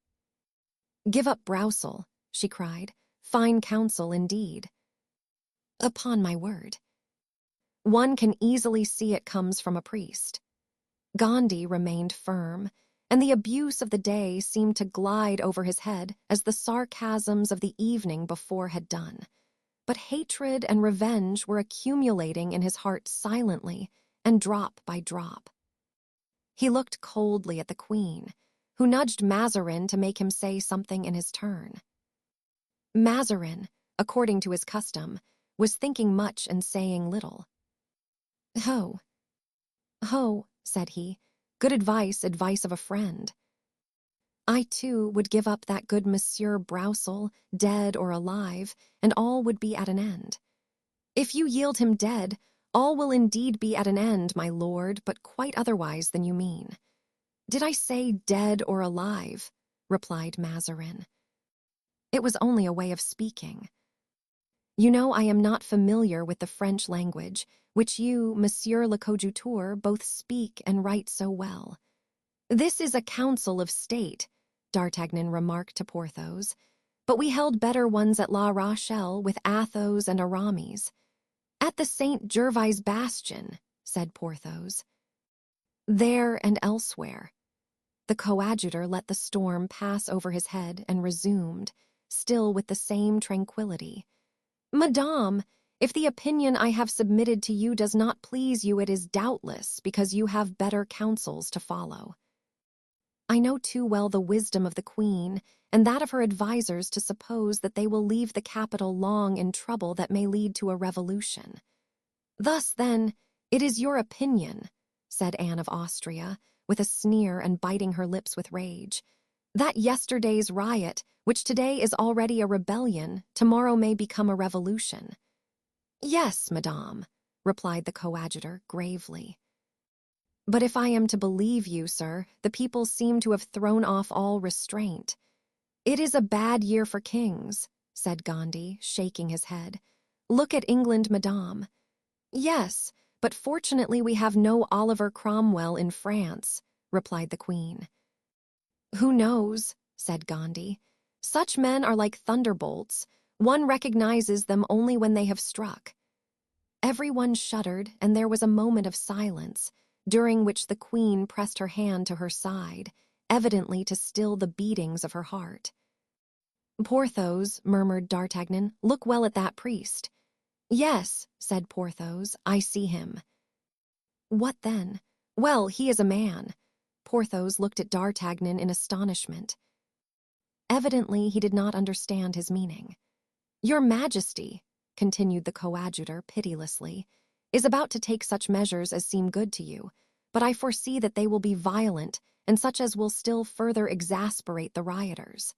Speaker 1: "Give up Broussel," she cried. "Fine counsel indeed." "Upon my word." "One can easily see it comes from a priest." Gondy remained firm, and the abuse of the day seemed to glide over his head as the sarcasms of the evening before had done. But hatred and revenge were accumulating in his heart silently and drop by drop. He looked coldly at the Queen, who nudged Mazarin to make him say something in his turn. Mazarin, according to his custom, was thinking much and saying little. "Ho, ho," said he, "good advice, advice of a friend. I, too, would give up that good Monsieur Broussel, dead or alive, and all would be at an end." "If you yield him dead, all will indeed be at an end, my lord, but quite otherwise than you mean." "Did I say dead or alive?" replied Mazarin. "It was only a way of speaking. You know I am not familiar with the French language, which you, Monsieur le Coadjuteur, both speak and write so well." "This is a council of state," D'Artagnan remarked to Porthos, "but we held better ones at La Rochelle with Athos and Aramis." "At the St. Gervais bastion," said Porthos. "There and elsewhere." The coadjutor let the storm pass over his head and resumed, still with the same tranquillity. "Madame, if the opinion I have submitted to you does not please you, it is doubtless because you have better counsels to follow. I know too well the wisdom of the Queen and that of her advisers to suppose that they will leave the capital long in trouble that may lead to a revolution." "Thus, then, it is your opinion," said Anne of Austria, with a sneer and biting her lips with rage, "that yesterday's riot, which today is already a rebellion, tomorrow may become a revolution." "Yes, madame," replied the coadjutor gravely. "But if I am to believe you, sir, the people seem to have thrown off all restraint." "It is a bad year for kings," said Gondy, shaking his head. "Look at England, madame." "Yes, but fortunately we have no Oliver Cromwell in France," replied the Queen. "Who knows?" said Gondy. "Such men are like thunderbolts. One recognizes them only when they have struck." Everyone shuddered, and there was a moment of silence, during which the Queen pressed her hand to her side, evidently to still the beatings of her heart. "Porthos," murmured D'Artagnan, "look well at that priest." "Yes," said Porthos, "I see him." "What then?" "Well, he is a man." Porthos looked at D'Artagnan in astonishment. Evidently he did not understand his meaning. "Your Majesty," continued the coadjutor pitilessly, "is about to take such measures as seem good to you, but I foresee that they will be violent and such as will still further exasperate the rioters.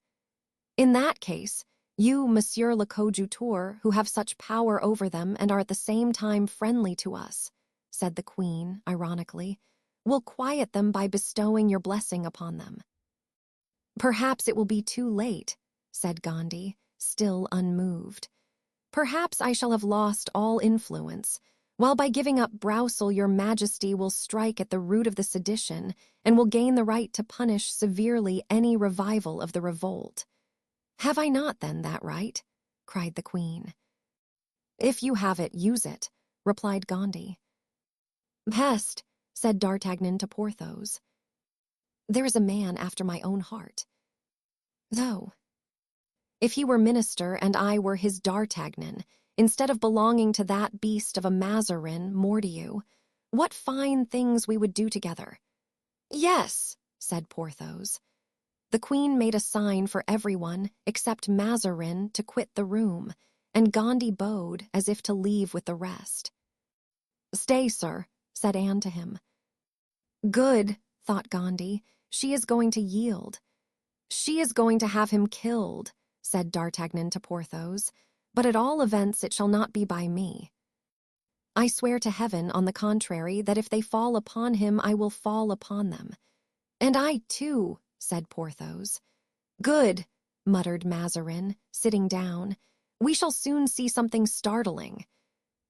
Speaker 1: In that case, You, Monsieur le Coadjuteur, who have such power over them and are at the same time friendly to us," said the queen, ironically, "will quiet them by bestowing your blessing upon them." "Perhaps it will be too late," said Gandhi, still unmoved. "Perhaps I shall have lost all influence, while by giving up Broussel your majesty will strike at the root of the sedition and will gain the right to punish severely any revival of the revolt." "Have I not, then, that right?" cried the queen. "If you have it, use it," replied Gandhi. "Peste," said D'Artagnan to Porthos. "There is a man after my own heart. Though, if he were minister and I were his D'Artagnan, instead of belonging to that beast of a Mazarin, Mordioux, what fine things we would do together." "Yes," said Porthos. The queen made a sign for everyone, except Mazarin, to quit the room, and Gandhi bowed as if to leave with the rest. "Stay, sir," said Anne to him. "Good," thought Gandhi, "she is going to yield." "She is going to have him killed," said D'Artagnan to Porthos, "but at all events it shall not be by me. I swear to heaven, on the contrary, that if they fall upon him, I will fall upon them." "And I, too," said Porthos. "Good," muttered Mazarin, sitting down. "We shall soon see something startling."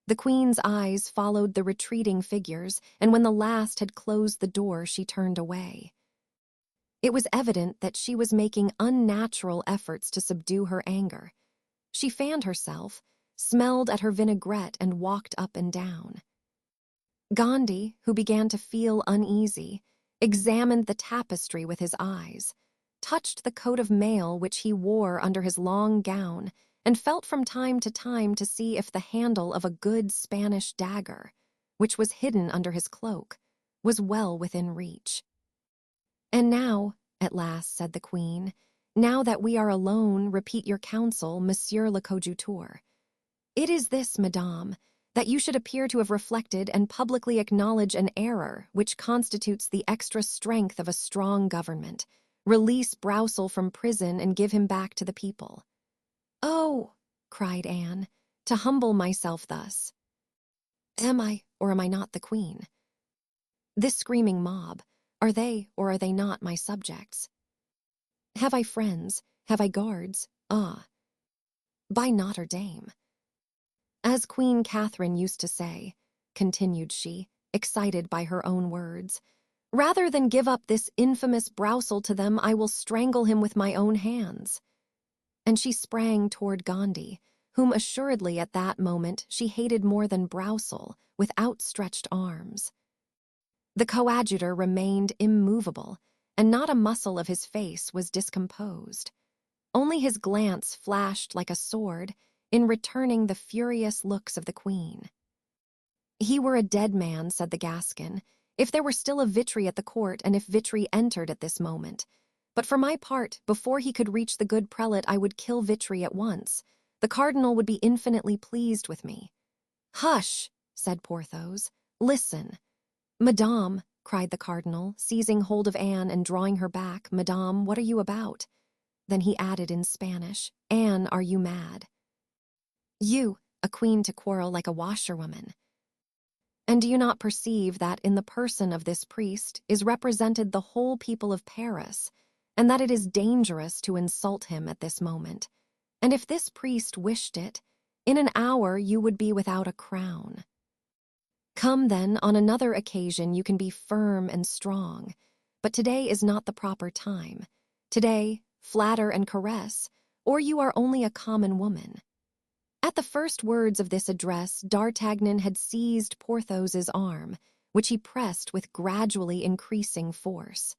Speaker 1: The queen's eyes followed the retreating figures, and when the last had closed the door, she turned away. It was evident that she was making unnatural efforts to subdue her anger. She fanned herself, smelled at her vinaigrette, and walked up and down. Gandhi, who began to feel uneasy, examined the tapestry with his eyes, touched the coat of mail which he wore under his long gown, and felt from time to see if the handle of a good Spanish dagger, which was hidden under his cloak, was well within reach. "And now," at last said the queen, "now that we are alone, repeat your counsel, Monsieur le Coadjuteur." "It is this, madame, that you should appear to have reflected and publicly acknowledge an error which constitutes the extra strength of a strong government, release Broussel from prison and give him back to the people." "Oh," cried Anne, "to humble myself thus. Am I or am I not the queen? This screaming mob, are they or are they not my subjects? Have I friends? Have I guards? Ah, by Notre Dame. As Queen Catherine used to say," continued she, excited by her own words, "rather than give up this infamous Broussel to them, I will strangle him with my own hands." And she sprang toward Gandhi, whom assuredly at that moment she hated more than Broussel, with outstretched arms. The coadjutor remained immovable, and not a muscle of his face was discomposed. Only his glance flashed like a sword in returning the furious looks of the queen. "He were a dead man," said the Gascon, "if there were still a Vitry at the court and if Vitry entered at this moment. But for my part, before he could reach the good prelate, I would kill Vitry at once. The cardinal would be infinitely pleased with me." "Hush," said Porthos. "Listen." "Madame," cried the cardinal, seizing hold of Anne and drawing her back, "Madame, what are you about?" Then he added in Spanish, "Anne, are you mad? You, a queen to quarrel like a washerwoman. And do you not perceive that in the person of this priest is represented the whole people of Paris, and that it is dangerous to insult him at this moment? And if this priest wished it, in an hour you would be without a crown. Come then, on another occasion you can be firm and strong, but today is not the proper time. Today, flatter and caress, or you are only a common woman." At the first words of this address, D'Artagnan had seized Porthos's arm, which he pressed with gradually increasing force.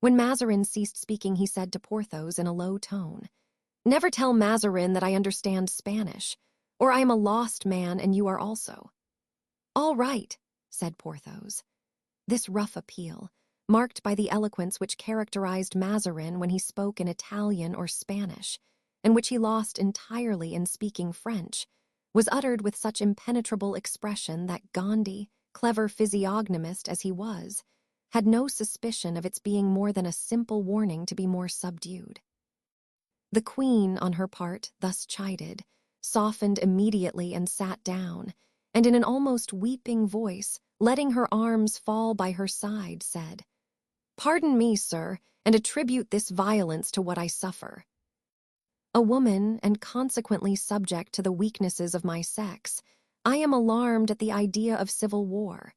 Speaker 1: When Mazarin ceased speaking, he said to Porthos in a low tone, "Never tell Mazarin that I understand Spanish, or I am a lost man and you are also." "All right," said Porthos. This rough appeal, marked by the eloquence which characterized Mazarin when he spoke in Italian or Spanish, and which he lost entirely in speaking French, was uttered with such impenetrable expression that Gandhi, clever physiognomist as he was, had no suspicion of its being more than a simple warning to be more subdued. The queen, on her part, thus chided, softened immediately and sat down, and in an almost weeping voice, letting her arms fall by her side, said, "Pardon me, sir, and attribute this violence to what I suffer. A woman, and consequently subject to the weaknesses of my sex, I am alarmed at the idea of civil war.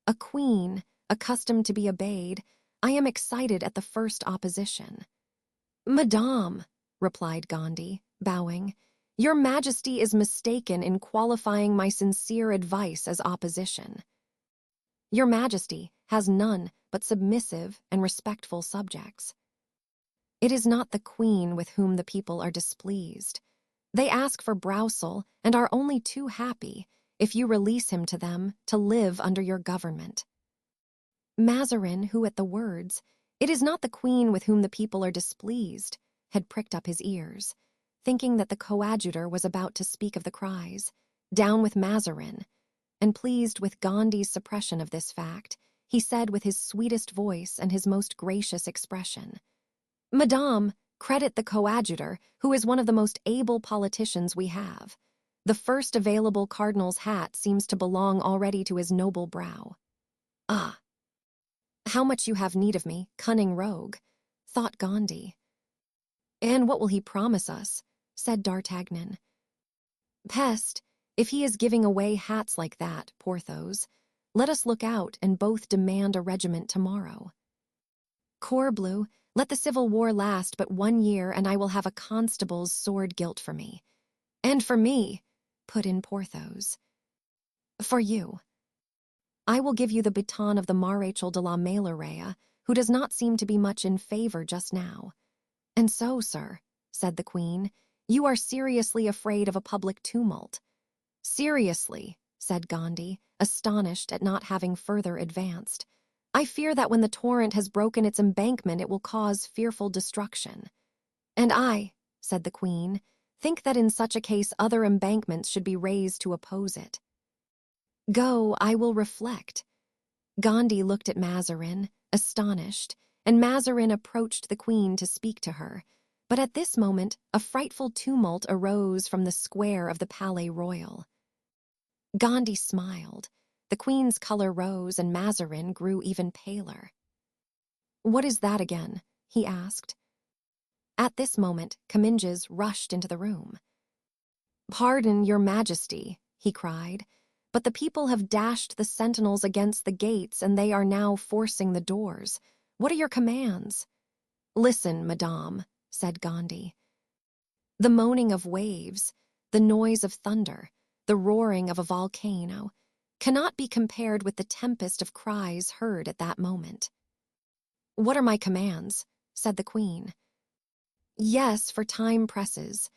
Speaker 1: A queen, accustomed to be obeyed, I am excited at the first opposition." "Madame," replied Gandhi, bowing, "Your Majesty is mistaken in qualifying my sincere advice as opposition. Your Majesty has none but submissive and respectful subjects. It is not the queen with whom the people are displeased. They ask for Brousel and are only too happy, if you release him to them, to live under your government." Mazarin, who at the words, "It is not the queen with whom the people are displeased," had pricked up his ears, thinking that the coadjutor was about to speak of the cries, "Down with Mazarin," and pleased with Gandhi's suppression of this fact, he said with his sweetest voice and his most gracious expression, "Madame, credit the coadjutor, who is one of the most able politicians we have. The first available cardinal's hat seems to belong already to his noble brow." "Ah, how much you have need of me, cunning rogue," thought Gandhi. "And what will he promise us?" said D'Artagnan. "Peste, if he is giving away hats like that, Porthos, let us look out and both demand a regiment tomorrow. Corbleu, let the civil war last but 1 year, and I will have a constable's sword gilt for me." "And for me," put in Porthos. "For you. I will give you the baton of the Maréchal de la Meilleraie, who does not seem to be much in favor just now." "And so, sir," said the queen, "you are seriously afraid of a public tumult." "Seriously," said Gandhi, astonished at not having further advanced. "I fear that when the torrent has broken its embankment it will cause fearful destruction." "And I," said the queen, "think that in such a case other embankments should be raised to oppose it." "Go, I will reflect." Gandhi looked at Mazarin, astonished, and Mazarin approached the queen to speak to her. But at this moment a frightful tumult arose from the square of the Palais Royal. Gandhi smiled. The queen's color rose, and Mazarin grew even paler. "What is that again?" he asked. At this moment Comminges rushed into the room. "Pardon, your Majesty," he cried, "but the people have dashed the sentinels against the gates, and they are now forcing the doors. What are your commands?" "Listen, madame," said Gandhi. The moaning of waves, the noise of thunder, the roaring of a volcano, cannot be compared with the tempest of cries heard at that moment. "What are my commands?" said the queen. "Yes, for time presses.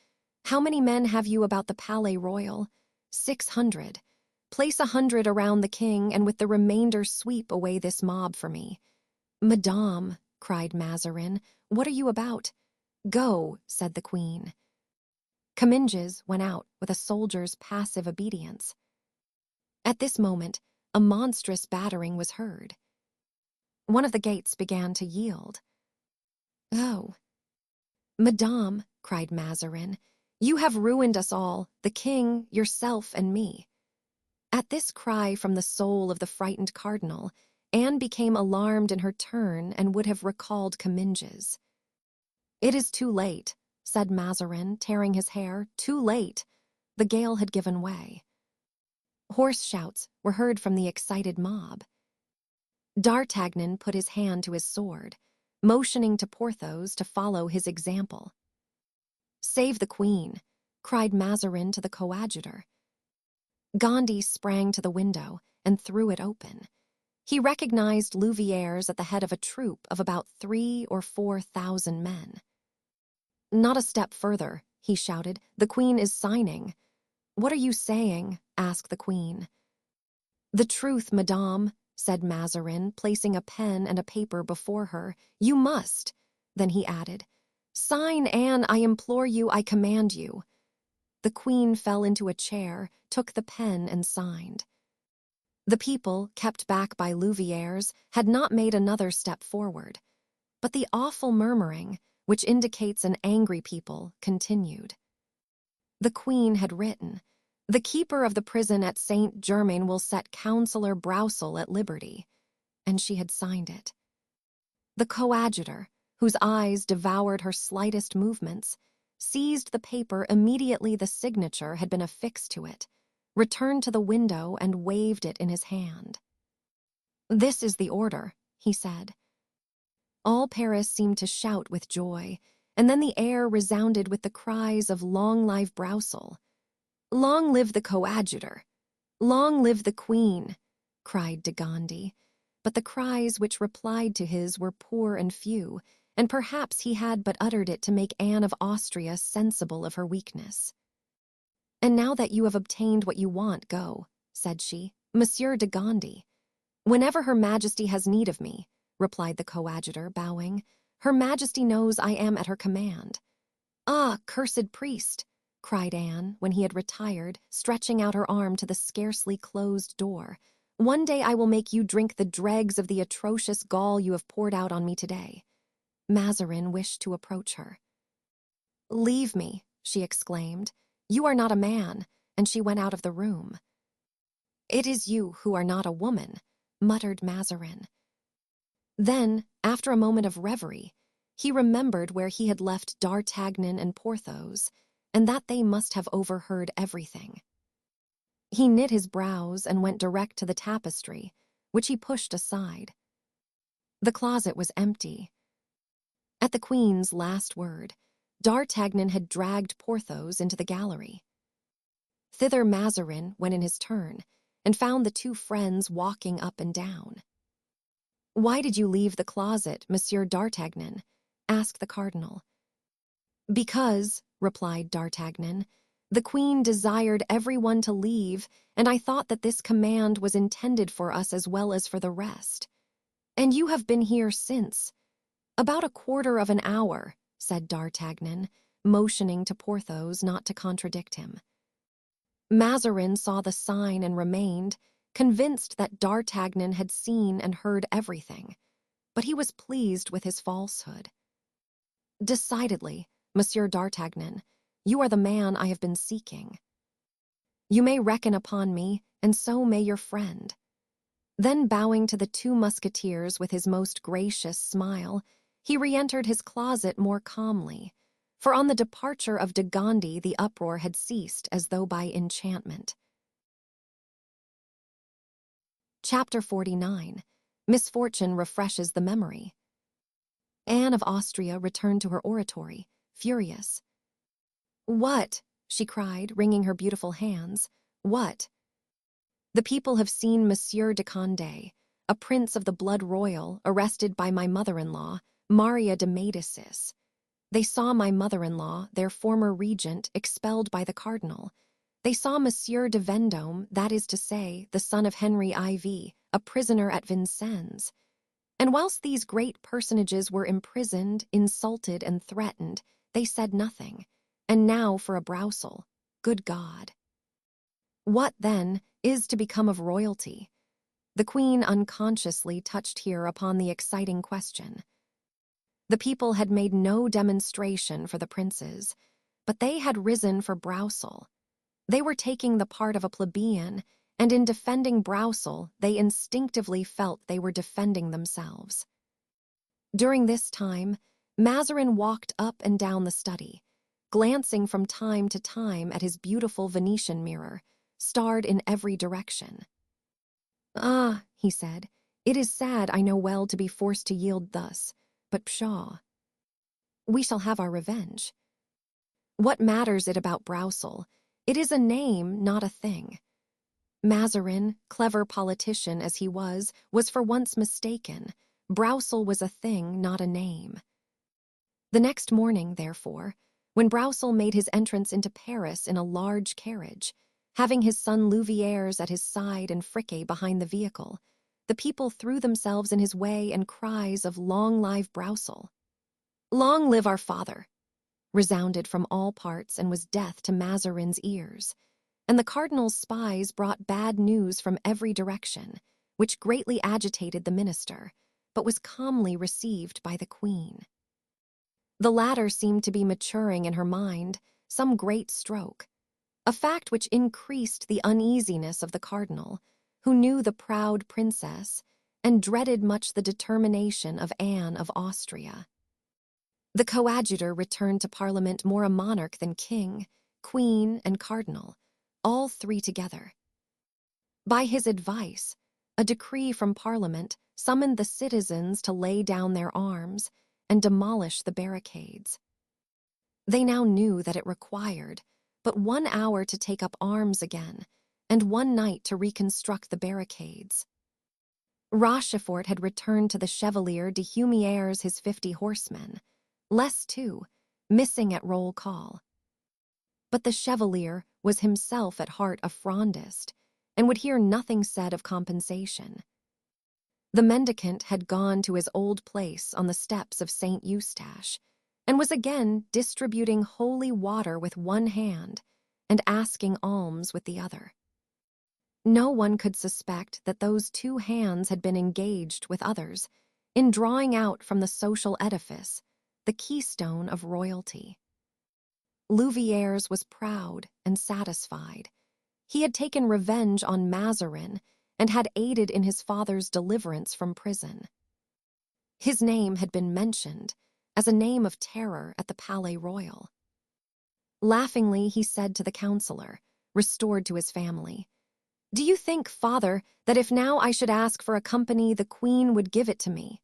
Speaker 1: How many men have you about the Palais Royal?" 600. "Place 100 around the king, and with the remainder sweep away this mob for me." "Madame," cried Mazarin, "what are you about?" "Go," said the queen. Comminges went out with a soldier's passive obedience. At this moment, a monstrous battering was heard. One of the gates began to yield. "Oh, Madame," cried Mazarin, "you have ruined us all, the king, yourself, and me." At this cry from the soul of the frightened cardinal, Anne became alarmed in her turn and would have recalled Comminges. "It is too late," said Mazarin, tearing his hair. "Too late." The gale had given way. Hoarse shouts were heard from the excited mob. D'Artagnan put his hand to his sword, motioning to Porthos to follow his example. "Save the queen," cried Mazarin to the coadjutor. Gandhi sprang to the window and threw it open. He recognized Louviers at the head of a troop of about 3,000 or 4,000 men. "Not a step further," he shouted. "The queen is signing." "What are you saying?" asked the queen. "The truth, madame," said Mazarin, placing a pen and a paper before her. "You must." Then he added, "Sign, Anne, I implore you, I command you." The queen fell into a chair, took the pen, and signed. The people, kept back by Louviers, had not made another step forward. But the awful murmuring, which indicates an angry people, continued. The Queen had written, "The keeper of the prison at Saint Germain will set Councillor Broussel at liberty," and she had signed it. The coadjutor, whose eyes devoured her slightest movements, seized the paper immediately the signature had been affixed to it, returned to the window and waved it in his hand. "This is the order," he said. All Paris seemed to shout with joy, and then the air resounded with the cries of "Long live Broussel!" "Long live the coadjutor!" "Long live the Queen!" cried de Gondi, but the cries which replied to his were poor and few, and perhaps he had but uttered it to make Anne of Austria sensible of her weakness. "And now that you have obtained what you want, go," said she, "Monsieur de Gondi." "Whenever Her Majesty has need of me," replied the coadjutor, bowing, "Her Majesty knows I am at her command." "Ah, cursed priest!" cried Anne, when he had retired, stretching out her arm to the scarcely closed door. "One day I will make you drink the dregs of the atrocious gall you have poured out on me today." Mazarin wished to approach her. "Leave me," she exclaimed. "You are not a man," and she went out of the room. "It is you who are not a woman," muttered Mazarin. Then, after a moment of reverie, he remembered where he had left D'Artagnan and Porthos, and that they must have overheard everything. He knit his brows and went direct to the tapestry, which he pushed aside. The closet was empty. At the Queen's last word, D'Artagnan had dragged Porthos into the gallery. Thither Mazarin went in his turn, and found the two friends walking up and down. "Why did you leave the closet, Monsieur d'Artagnan?" asked the cardinal. "Because," replied D'Artagnan, "the Queen desired everyone to leave, and I thought that this command was intended for us as well as for the rest. And you have been here since." "About a quarter of an hour," said D'Artagnan, motioning to Porthos not to contradict him. Mazarin saw the sign and remained, convinced that D'Artagnan had seen and heard everything, but he was pleased with his falsehood. "Decidedly, Monsieur d'Artagnan, you are the man I have been seeking. You may reckon upon me, and so may your friend." Then, bowing to the two musketeers with his most gracious smile, he re-entered his closet more calmly, for on the departure of de Gondi the uproar had ceased as though by enchantment. Chapter 49. Misfortune refreshes the memory. Anne of Austria returned to her oratory, furious. "What?" she cried, wringing her beautiful hands. "What?" "The people have seen Monsieur de Condé, a prince of the blood royal, arrested by my mother-in-law, Maria de Médicis. They saw my mother-in-law, their former regent, expelled by the cardinal. They saw Monsieur de Vendôme, that is to say, the son of Henry IV, a prisoner at Vincennes. And whilst these great personages were imprisoned, insulted, and threatened, they said nothing. And now for a Broussel. Good God! What, then, is to become of royalty?" The Queen unconsciously touched here upon the exciting question. The people had made no demonstration for the princes, but they had risen for Broussel. They were taking the part of a plebeian, and in defending Broussel, they instinctively felt they were defending themselves. During this time, Mazarin walked up and down the study, glancing from time to time at his beautiful Venetian mirror, starred in every direction. "Ah," he said, "it is sad, I know well, to be forced to yield thus, but pshaw. We shall have our revenge. What matters it about Broussel? It is a name, not a thing." Mazarin, clever politician as he was for once mistaken. Broussel was a thing, not a name. The next morning, therefore, when Broussel made his entrance into Paris in a large carriage, having his son Louviers at his side and Friquet behind the vehicle, the people threw themselves in his way and cries of "Long live Broussel!" "Long live our father!" resounded from all parts and was death to Mazarin's ears, and the cardinal's spies brought bad news from every direction, which greatly agitated the minister, but was calmly received by the Queen. The latter seemed to be maturing in her mind some great stroke, a fact which increased the uneasiness of the cardinal, who knew the proud princess and dreaded much the determination of Anne of Austria. The coadjutor returned to Parliament more a monarch than king, queen, and cardinal, all three together. By his advice, a decree from Parliament summoned the citizens to lay down their arms and demolish the barricades. They now knew that it required but 1 hour to take up arms again, and 1 night to reconstruct the barricades. Rochefort had returned to the Chevalier de Humieres his 50 horsemen, less too, missing at roll call. But the Chevalier was himself at heart a Frondist, and would hear nothing said of compensation. The mendicant had gone to his old place on the steps of St. Eustache, and was again distributing holy water with one hand and asking alms with the other. No one could suspect that those two hands had been engaged with others in drawing out from the social edifice the keystone of royalty. Louviers was proud and satisfied. He had taken revenge on Mazarin and had aided in his father's deliverance from prison. His name had been mentioned as a name of terror at the Palais Royal. Laughingly, he said to the councillor, restored to his family, "Do you think, father, that if now I should ask for a company, the queen would give it to me?"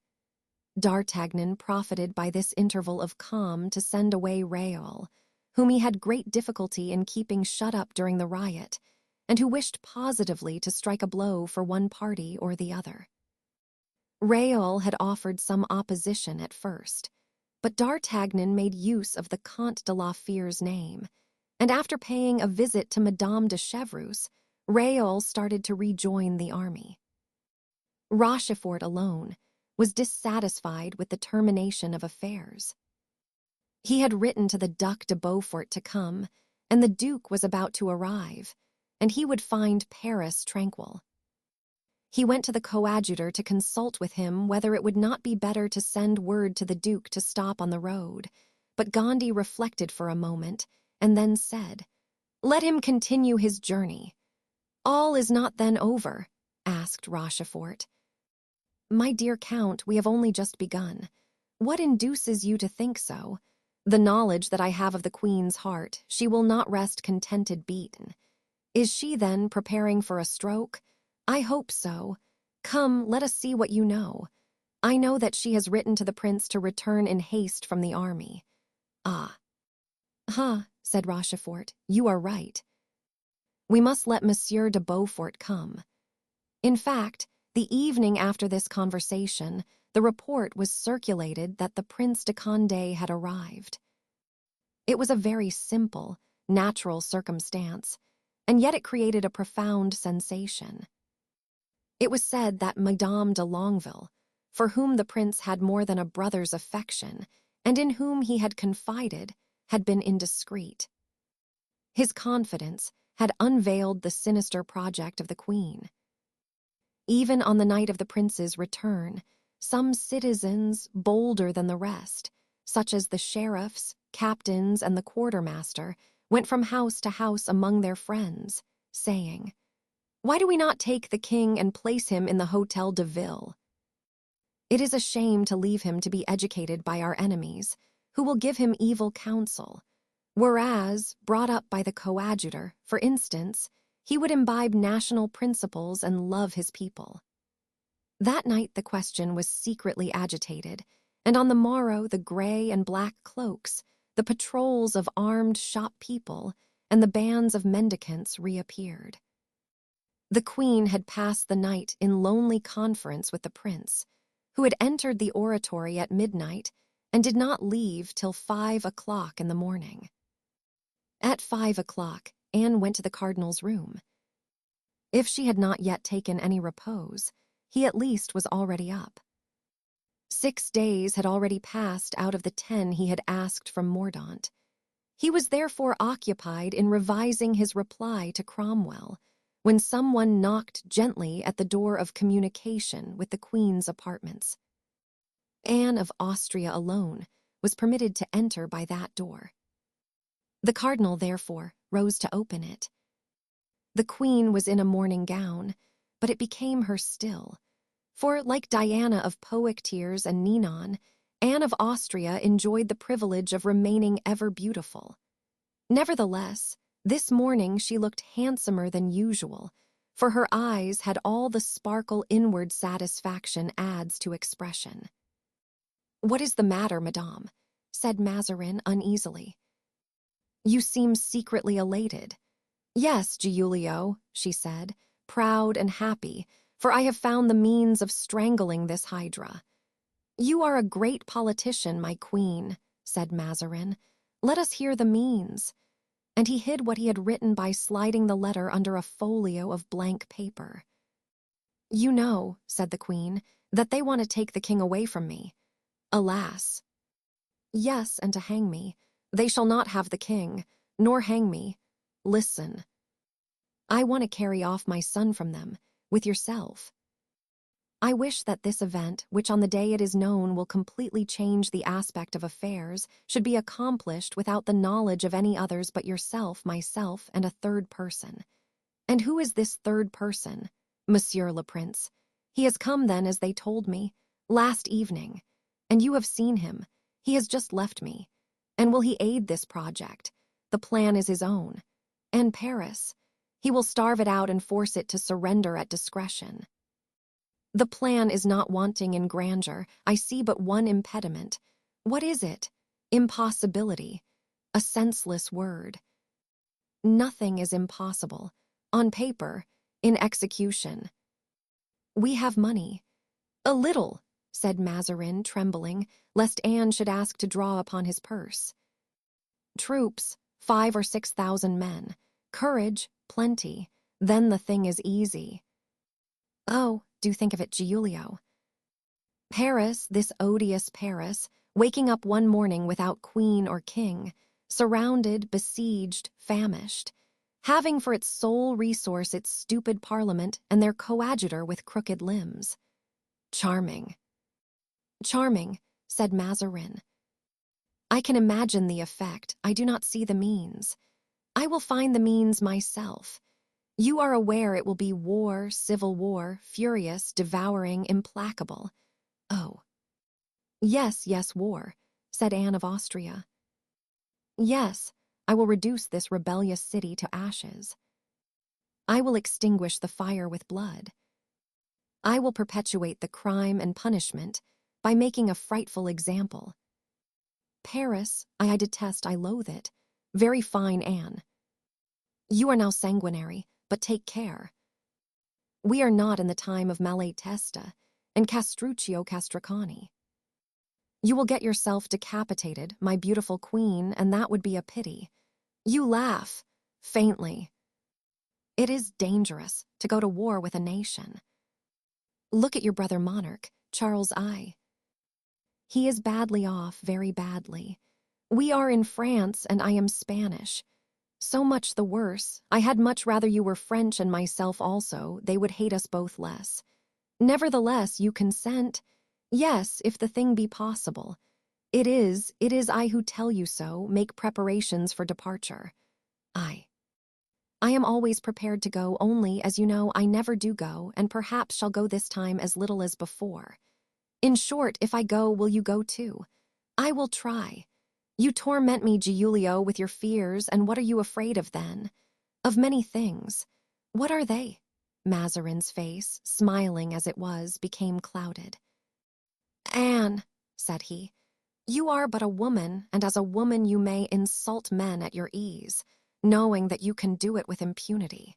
Speaker 1: D'Artagnan profited by this interval of calm to send away Réal, whom he had great difficulty in keeping shut up during the riot, and who wished positively to strike a blow for one party or the other. Réal had offered some opposition at first, but D'Artagnan made use of the Comte de la Fere's name, and after paying a visit to Madame de Chevreuse, Réal started to rejoin the army. Rochefort alone was dissatisfied with the termination of affairs. He had written to the Duc de Beaufort to come, and the Duke was about to arrive, and he would find Paris tranquil. He went to the coadjutor to consult with him whether it would not be better to send word to the Duke to stop on the road, but Gondy reflected for a moment and then said, "Let him continue his journey." "All is not then over?" asked Rochefort. "My dear Count, we have only just begun. What induces you to think so? The knowledge that I have of the Queen's heart, she will not rest contented beaten. Is she, then, preparing for a stroke? I hope so. Come, let us see what you know. I know that she has written to the prince to return in haste from the army." "Ah." Said Rochefort, "you are right. We must let Monsieur de Beaufort come." In fact, the evening after this conversation, the report was circulated that the Prince de Condé had arrived. It was a very simple, natural circumstance, and yet it created a profound sensation. It was said that Madame de Longueville, for whom the prince had more than a brother's affection, and in whom he had confided, had been indiscreet. His confidence had unveiled the sinister project of the queen. Even on the night of the prince's return, some citizens bolder than the rest, such as the sheriffs, captains, and the quartermaster, went from house to house among their friends, saying, "Why do we not take the king and place him in the Hôtel de Ville? It is a shame to leave him to be educated by our enemies, who will give him evil counsel, whereas, brought up by the coadjutor, for instance, he would imbibe national principles and love his people." That night the question was secretly agitated, and on the morrow the gray and black cloaks, the patrols of armed shop people, and the bands of mendicants reappeared. The queen had passed the night in lonely conference with the prince, who had entered the oratory at midnight and did not leave till 5 o'clock in the morning. At 5 o'clock, Anne went to the cardinal's room. If she had not yet taken any repose, he at least was already up. 6 days had already passed out of the 10 he had asked from Mordaunt. He was therefore occupied in revising his reply to Cromwell, when someone knocked gently at the door of communication with the Queen's apartments. Anne of Austria alone was permitted to enter by that door. The cardinal, therefore, rose to open it. The queen was in a morning gown, but it became her still, for, like Diana of Poictiers and Ninon, Anne of Austria enjoyed the privilege of remaining ever beautiful. Nevertheless, this morning she looked handsomer than usual, for her eyes had all the sparkle inward satisfaction adds to expression. "What is the matter, madame?" said Mazarin uneasily. "You seem secretly elated." "Yes, Giulio," she said, proud and happy, "for I have found the means of strangling this hydra." "You are a great politician, my queen," said Mazarin. "Let us hear the means." And he hid what he had written by sliding the letter under a folio of blank paper. "You know," said the queen, "that they want to take the king away from me." "Alas!" "Yes, and to hang me. They shall not have the king, nor hang me. Listen. I want to carry off my son from them, with yourself. I wish that this event, which on the day it is known will completely change the aspect of affairs, should be accomplished without the knowledge of any others but yourself, myself, and a third person. And who is this third person? Monsieur le Prince. He has come then, as they told me, last evening, and you have seen him. He has just left me. And will he aid this project? The plan is his own. And Paris? He will starve it out and force it to surrender at discretion. The plan is not wanting in grandeur. I see but one impediment. What is it? Impossibility. A senseless word. Nothing is impossible. On paper, in execution. We have money. A little, said Mazarin, trembling, lest Anne should ask to draw upon his purse. Troops, 5,000 or 6,000 men. Courage, plenty. Then the thing is easy. Oh, do think of it, Giulio. Paris, this odious Paris, waking up one morning without queen or king, surrounded, besieged, famished, having for its sole resource its stupid parliament and their coadjutor with crooked limbs. Charming. Charming, said Mazarin. I can imagine the effect. I do not see the means. I will find the means myself. You are aware it will be war, civil war, furious, devouring, implacable. Oh. Yes, yes, war, said Anne of Austria. Yes, I will reduce this rebellious city to ashes. I will extinguish the fire with blood. I will perpetuate the crime and punishment by making a frightful example. Paris, I detest, I loathe it. Very fine, Anne. You are now sanguinary, but take care. We are not in the time of Malatesta and Castruccio Castracani. You will get yourself decapitated, my beautiful queen, and that would be a pity. You laugh, faintly. It is dangerous to go to war with a nation. Look at your brother monarch, Charles I. He is badly off, very badly. We are in France, and I am Spanish. So much the worse. I had much rather you were French and myself also. They would hate us both less. Nevertheless, you consent. Yes, if the thing be possible. It is I who tell you so. Make preparations for departure. I am always prepared to go, only, as you know, I never do go, and perhaps shall go this time as little as before. In short, if I go, will you go too? I will try. You torment me, Giulio, with your fears, and what are you afraid of then? Of many things. What are they? Mazarin's face, smiling as it was, became clouded. Anne, said he, you are but a woman, and as a woman you may insult men at your ease, knowing that you can do it with impunity.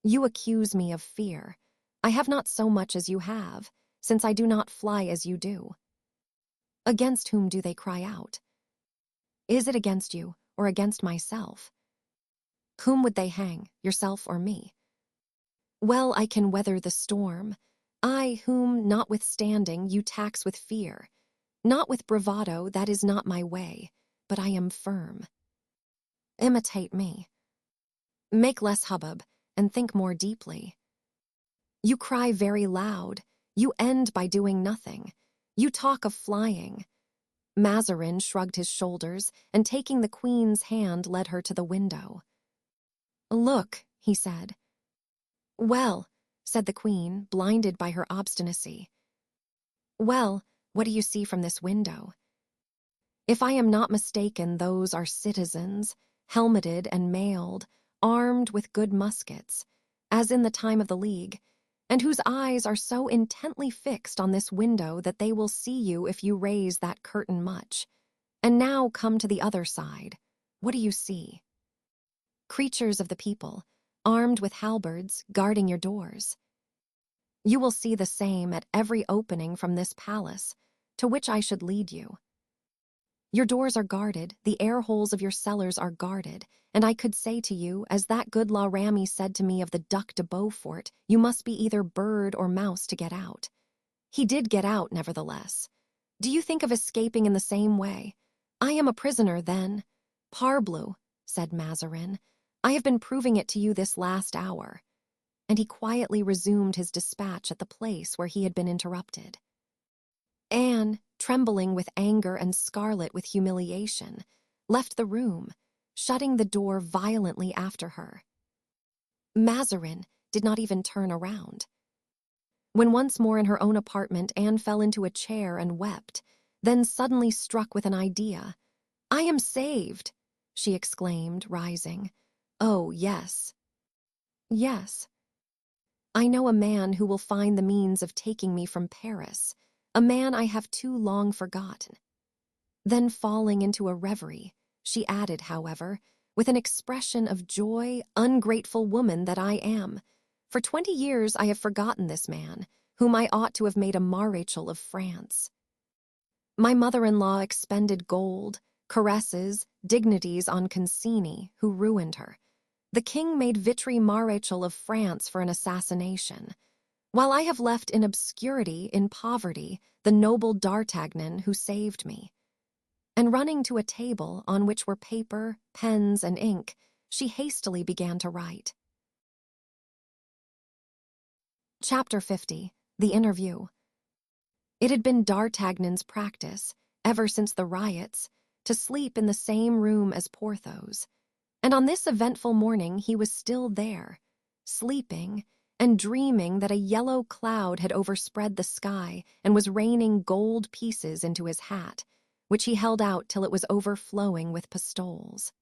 Speaker 1: You accuse me of fear. I have not so much as you have, since I do not fly as you do. Against whom do they cry out? Is it against you, or against myself? Whom would they hang, yourself or me? Well, I can weather the storm, I whom, notwithstanding, you tax with fear. Not with bravado, that is not my way, but I am firm. Imitate me. Make less hubbub, and think more deeply. You cry very loud, you end by doing nothing. You talk of flying. Mazarin shrugged his shoulders and, taking the queen's hand, led her to the window. "Look," he said. "Well," said the queen, blinded by her obstinacy. "Well, what do you see from this window?" "If I am not mistaken, those are citizens, helmeted and mailed, armed with good muskets, as in the time of the League, and whose eyes are so intently fixed on this window that they will see you if you raise that curtain much. And now come to the other side. What do you see?" "Creatures of the people, armed with halberds, guarding your doors." "You will see the same at every opening from this palace, to which I should lead you. Your doors are guarded, the air holes of your cellars are guarded, and I could say to you, as that good La Ramee said to me of the Duc de Beaufort, you must be either bird or mouse to get out. He did get out, nevertheless. Do you think of escaping in the same way? I am a prisoner, then. Parbleu, said Mazarin, I have been proving it to you this last hour. And he quietly resumed his dispatch at the place where he had been interrupted. Anne, trembling with anger and scarlet with humiliation, left the room, shutting the door violently after her. Mazarin did not even turn around. When once more in her own apartment, Anne fell into a chair and wept, then suddenly struck with an idea. "I am saved," she exclaimed, rising. "Oh, yes. Yes. I know a man who will find the means of taking me from Paris, a man I have too long forgotten." Then, falling into a reverie, she added, however, with an expression of joy, "Ungrateful woman that I am! For 20 years I have forgotten this man, whom I ought to have made a Maréchal of France. My mother-in-law expended gold, caresses, dignities on Concini, who ruined her. The king made Vitry Maréchal of France for an assassination, while I have left in obscurity, in poverty, the noble D'Artagnan who saved me." And running to a table on which were paper, pens, and ink, she hastily began to write. Chapter 50. The Interview. It had been D'Artagnan's practice, ever since the riots, to sleep in the same room as Porthos, and on this eventful morning he was still there, sleeping and dreaming that a yellow cloud had overspread the sky and was raining gold pieces into his hat, which he held out till it was overflowing with pistoles.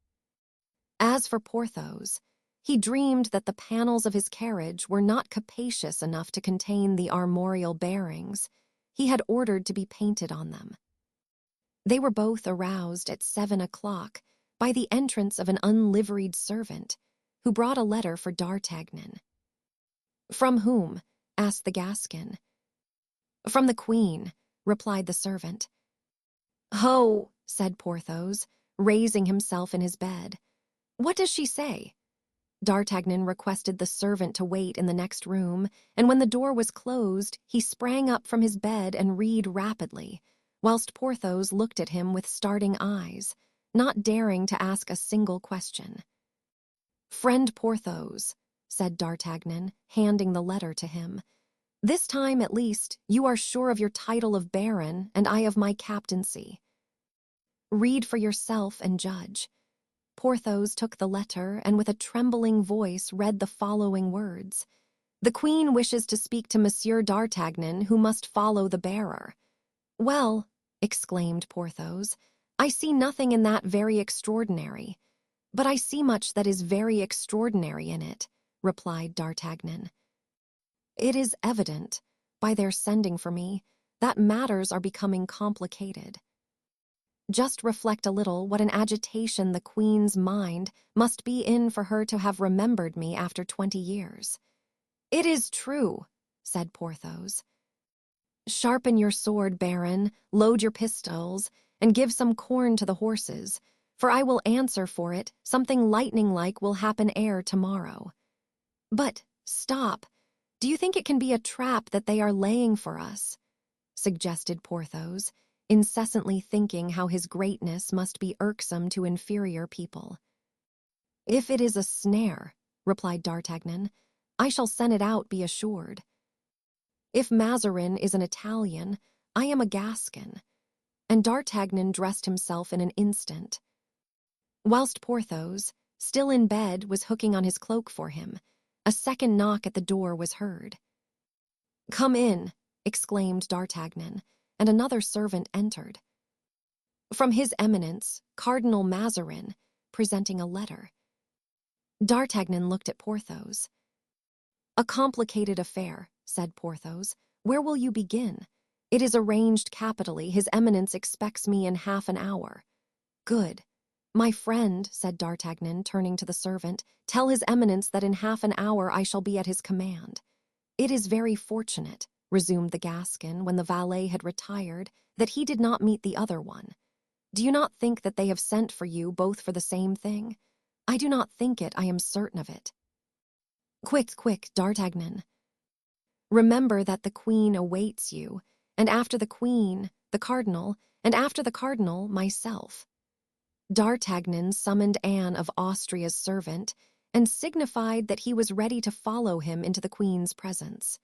Speaker 1: As for Porthos, he dreamed that the panels of his carriage were not capacious enough to contain the armorial bearings he had ordered to be painted on them. They were both aroused at 7 o'clock by the entrance of an unliveried servant, who brought a letter for D'Artagnan. "From whom?" asked the Gascon. "From the Queen," replied the servant. "Oh," said Porthos, raising himself in his bed. "What does she say?" D'Artagnan requested the servant to wait in the next room, and when the door was closed, he sprang up from his bed and read rapidly, whilst Porthos looked at him with starting eyes, not daring to ask a single question. "Friend Porthos," said D'Artagnan, handing the letter to him, "this time, at least, you are sure of your title of baron, and I of my captaincy. Read for yourself and judge." Porthos took the letter and with a trembling voice read the following words. "The Queen wishes to speak to Monsieur D'Artagnan, who must follow the bearer." "Well," exclaimed Porthos, "I see nothing in that very extraordinary." "But I see much that is very extraordinary in it," replied D'Artagnan. "It is evident, by their sending for me, that matters are becoming complicated. Just reflect a little what an agitation the Queen's mind must be in for her to have remembered me after 20 years. "It is true," said Porthos. "Sharpen your sword, Baron, load your pistols, and give some corn to the horses, for I will answer for it, something lightning-like will happen ere tomorrow." "But, stop, do you think it can be a trap that they are laying for us?" suggested Porthos, incessantly thinking how his greatness must be irksome to inferior people. "If it is a snare," replied D'Artagnan, "I shall scent it out, be assured. If Mazarin is an Italian, I am a Gascon, and D'Artagnan dressed himself in an instant. Whilst Porthos, still in bed, was hooking on his cloak for him, a second knock at the door was heard. "Come in," exclaimed D'Artagnan, and another servant entered. From His Eminence, Cardinal Mazarin, presenting a letter. D'Artagnan looked at Porthos. "A complicated affair," said Porthos. "Where will you begin? It is arranged capitally. His Eminence expects me in half an hour." "Good. My friend," said D'Artagnan, turning to the servant, "tell His Eminence that in half an hour I shall be at his command." "It is very fortunate," resumed the Gascon, when the valet had retired, "that he did not meet the other one. Do you not think that they have sent for you both for the same thing? I do not think it, I am certain of it." "Quick, quick, D'Artagnan. Remember that the Queen awaits you, and after the Queen, the Cardinal, and after the Cardinal, myself." D'Artagnan summoned Anne of Austria's servant and signified that he was ready to follow him into the Queen's presence.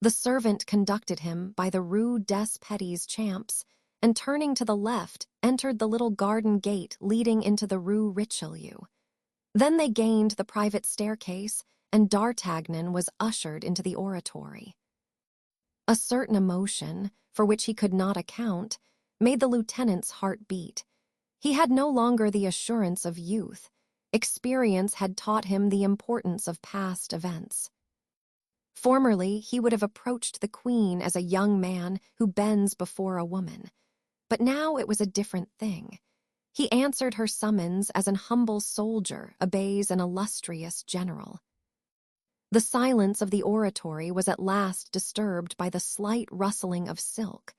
Speaker 1: The servant conducted him by the Rue des Petits Champs, and turning to the left, entered the little garden gate leading into the Rue Richelieu. Then they gained the private staircase, and D'Artagnan was ushered into the oratory. A certain emotion, for which he could not account, made the lieutenant's heart beat. He had no longer the assurance of youth. Experience had taught him the importance of past events. Formerly, he would have approached the Queen as a young man who bends before a woman. But now it was a different thing. He answered her summons as an humble soldier obeys an illustrious general. The silence of the oratory was at last disturbed by the slight rustling of silk,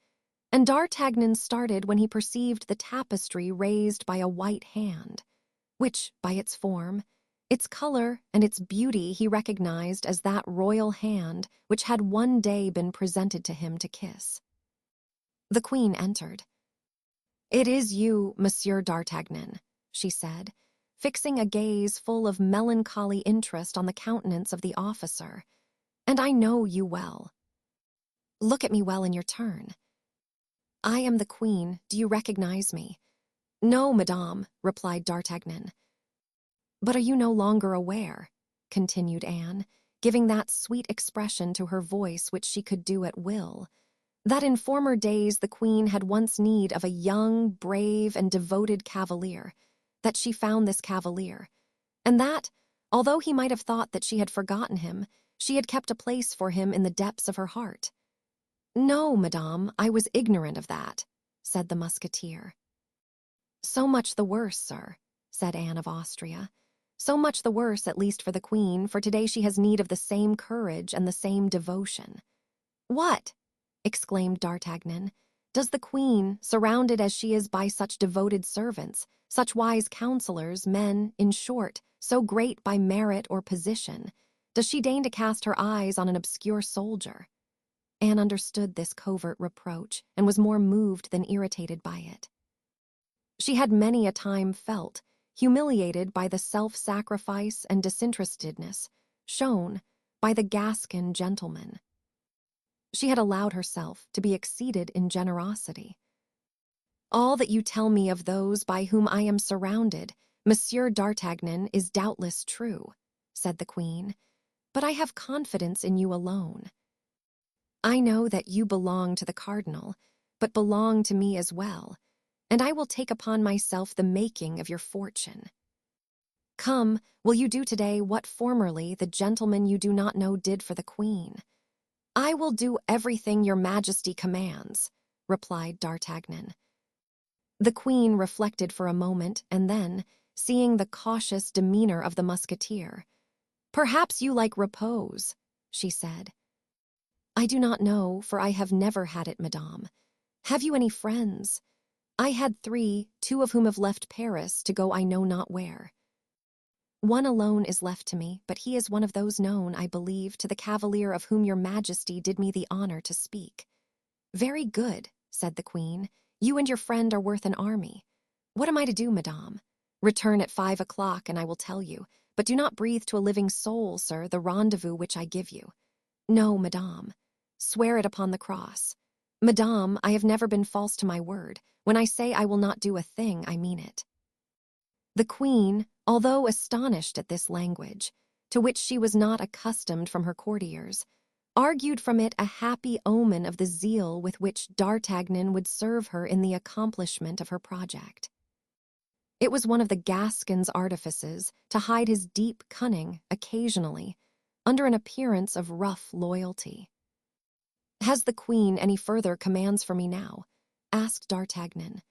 Speaker 1: and D'Artagnan started when he perceived the tapestry raised by a white hand, which, by its form, its color, and its beauty, he recognized as that royal hand which had one day been presented to him to kiss. The Queen entered. "It is you, Monsieur D'Artagnan," she said, fixing a gaze full of melancholy interest on the countenance of the officer, "and I know you well. Look at me well in your turn. I am the Queen. Do you recognize me?" "No, madame," replied D'Artagnan. "But are you no longer aware," continued Anne, giving that sweet expression to her voice which she could do at will, that in former days the Queen had once need of a young, brave, and devoted cavalier, that she found this cavalier, and that, although he might have thought that she had forgotten him, she had kept a place for him in the depths of her heart? "No, madame, I was ignorant of that," said the musketeer. "So much the worse, sir," said Anne of Austria. "So much the worse, at least for the Queen, for today she has need of the same courage and the same devotion." "What?" exclaimed D'Artagnan. "Does the Queen, surrounded as she is by such devoted servants, such wise counselors, men, in short, so great by merit or position, does she deign to cast her eyes on an obscure soldier?" Anne understood this covert reproach and was more moved than irritated by it. She had many a time felt humiliated by the self-sacrifice and disinterestedness shown by the Gascon gentleman. She had allowed herself to be exceeded in generosity. "All that you tell me of those by whom I am surrounded, Monsieur D'Artagnan, is doubtless true," said the Queen, "but I have confidence in you alone. I know that you belong to the Cardinal, but belong to me as well, and I will take upon myself the making of your fortune. Come, will you do today what formerly the gentleman you do not know did for the Queen?" "I will do everything your Majesty commands," replied D'Artagnan. The Queen reflected for a moment, and then, seeing the cautious demeanor of the musketeer, "Perhaps you like repose," she said. "I do not know, for I have never had it, madame. Have you any friends? I had 3, 2 of whom have left Paris to go I know not where. One alone is left to me, but he is one of those known, I believe, to the cavalier of whom your Majesty did me the honor to speak." "Very good," said the Queen. "You and your friend are worth an army. What am I to do, madame? Return at 5 o'clock, and I will tell you. But do not breathe to a living soul, sir, the rendezvous which I give you. No, madame. Swear it upon the cross. Madame, I have never been false to my word. When I say I will not do a thing, I mean it. The queen, although astonished at this language, to which she was not accustomed from her courtiers, argued from it a happy omen of the zeal with which D'Artagnan would serve her in the accomplishment of her project. It was one of the Gascon's artifices to hide his deep cunning, occasionally, under an appearance of rough loyalty. "Has the queen any further commands for me now?" asked D'Artagnan.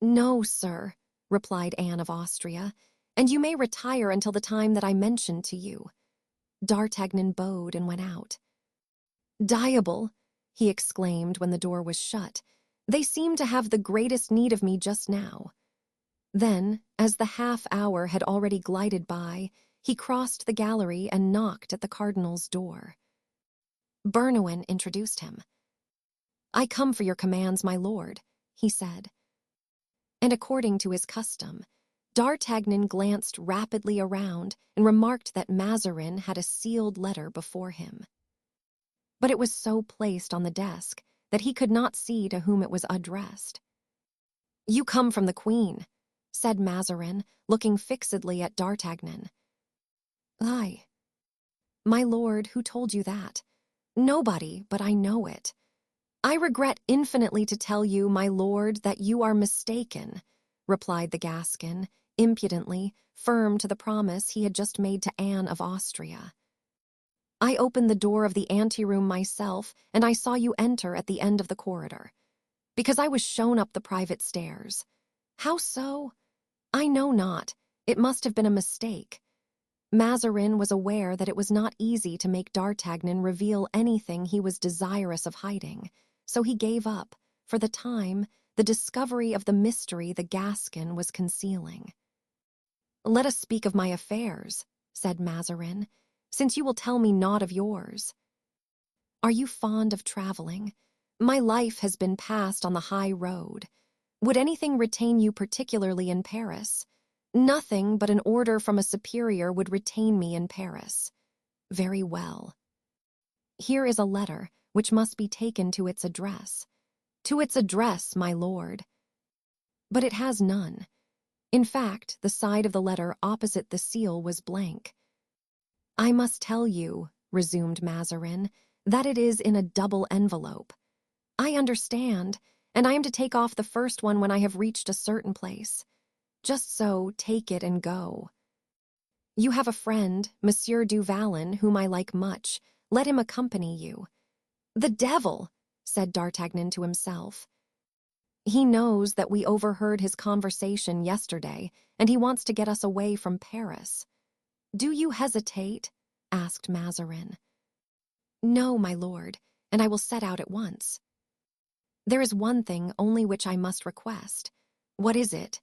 Speaker 1: "No, sir," replied Anne of Austria, "and you may retire until the time that I mentioned to you." D'Artagnan bowed and went out. "Diable!" he exclaimed when the door was shut. "They seem to have the greatest need of me just now." Then, as the half-hour had already glided by, he crossed the gallery and knocked at the cardinal's door. Bernouin introduced him. "I come for your commands, my lord," he said. And according to his custom, D'Artagnan glanced rapidly around and remarked that Mazarin had a sealed letter before him. But it was so placed on the desk that he could not see to whom it was addressed. "You come from the queen," said Mazarin, looking fixedly at D'Artagnan. "Aye." "My lord, who told you that?" "Nobody, but I know it." "I regret infinitely to tell you, my lord, that you are mistaken," replied the Gascon, impudently, firm to the promise he had just made to Anne of Austria. "I opened the door of the anteroom myself, and I saw you enter at the end of the corridor, because I was shown up the private stairs. How so? I know not. It must have been a mistake." Mazarin was aware that it was not easy to make D'Artagnan reveal anything he was desirous of hiding, so he gave up, for the time, the discovery of the mystery the Gascon was concealing. "Let us speak of my affairs," said Mazarin, "since you will tell me naught of yours. Are you fond of traveling? My life has been passed on the high road. Would anything retain you particularly in Paris? Nothing but an order from a superior would retain me in Paris. Very well. Here is a letter which must be taken to its address. To its address, my lord. But it has none. In fact, the side of the letter opposite the seal was blank. "I must tell you," resumed Mazarin, "that it is in a double envelope. I understand, and I am to take off the first one when I have reached a certain place. Just so, take it and go. You have a friend, Monsieur du Vallon, whom I like much. Let him accompany you." "The devil!" said D'Artagnan to himself. "He knows that we overheard his conversation yesterday, and he wants to get us away from Paris." "Do you hesitate?" asked Mazarin. "No, my lord, and I will set out at once." "There is one thing only which I must request." "What is it?"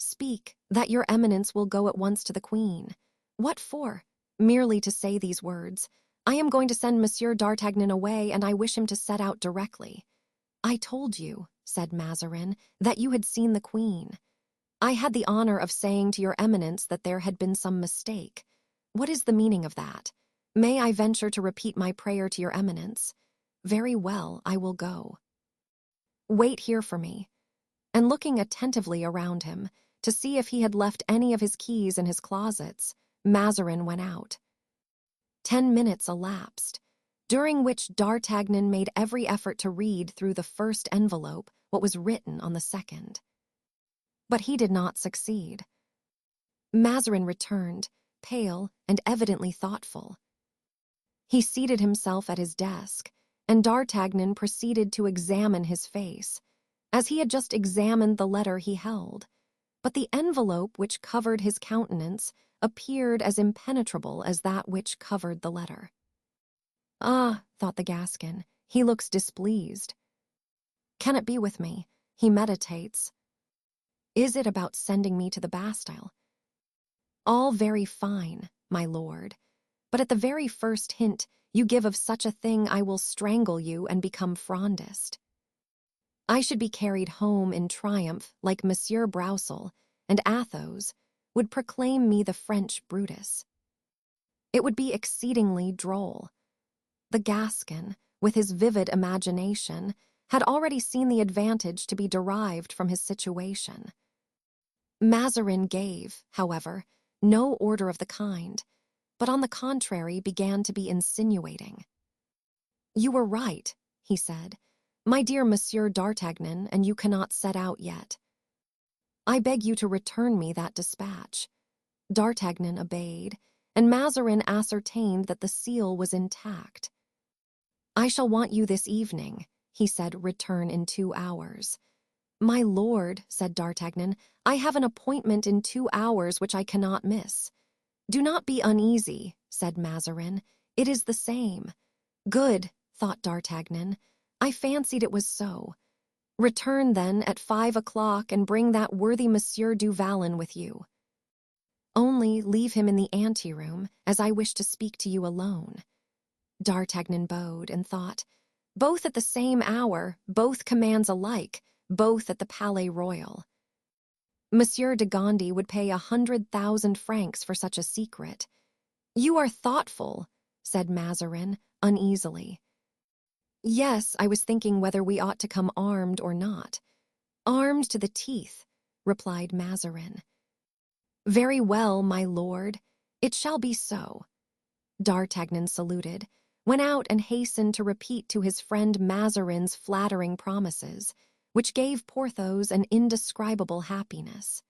Speaker 1: "Speak, that your eminence will go at once to the queen." "What for?" "Merely to say these words. I am going to send Monsieur D'Artagnan away, and I wish him to set out directly." "I told you," said Mazarin, "that you had seen the queen." "I had the honor of saying to your eminence that there had been some mistake." "What is the meaning of that?" "May I venture to repeat my prayer to your eminence?" "Very well, I will go." "Wait here for me." And looking attentively around him, to see if he had left any of his keys in his closets, Mazarin went out. 10 minutes elapsed, during which D'Artagnan made every effort to read through the first envelope what was written on the second. But he did not succeed. Mazarin returned, pale and evidently thoughtful. He seated himself at his desk, and D'Artagnan proceeded to examine his face, as he had just examined the letter he held. But the envelope which covered his countenance appeared as impenetrable as that which covered the letter. "Ah," thought the Gascon, "he looks displeased. Can it be with me? He meditates. Is it about sending me to the Bastille? All very fine, my lord, but at the very first hint you give of such a thing I will strangle you and become Frondist. I should be carried home in triumph like Monsieur Broussel, and Athos would proclaim me the French Brutus. It would be exceedingly droll. The Gascon, with his vivid imagination, had already seen the advantage to be derived from his situation. Mazarin gave, however, no order of the kind, but on the contrary began to be insinuating. "You were right," he said, "my dear Monsieur d'Artagnan, and you cannot set out yet. I beg you to return me that dispatch." D'Artagnan obeyed, and Mazarin ascertained that the seal was intact. "I shall want you this evening," he said, "return in 2 hours." "My lord," said D'Artagnan, "I have an appointment in 2 hours which I cannot miss." "Do not be uneasy," said Mazarin. "It is the same." "Good," thought D'Artagnan. "I fancied it was so. Return, then, at 5 o'clock and bring that worthy Monsieur du Vallon with you. Only leave him in the anteroom, as I wish to speak to you alone." D'Artagnan bowed and thought, both at the same hour, both commands alike, both at the Palais Royal. Monsieur de Gondi would pay 100,000 francs for such a secret. "You are thoughtful," said Mazarin, uneasily. "Yes, I was thinking whether we ought to come armed or not." "Armed to the teeth," replied Mazarin. "Very well, my lord. It shall be so." D'Artagnan saluted, went out and hastened to repeat to his friend Mazarin's flattering promises, which gave Porthos an indescribable happiness.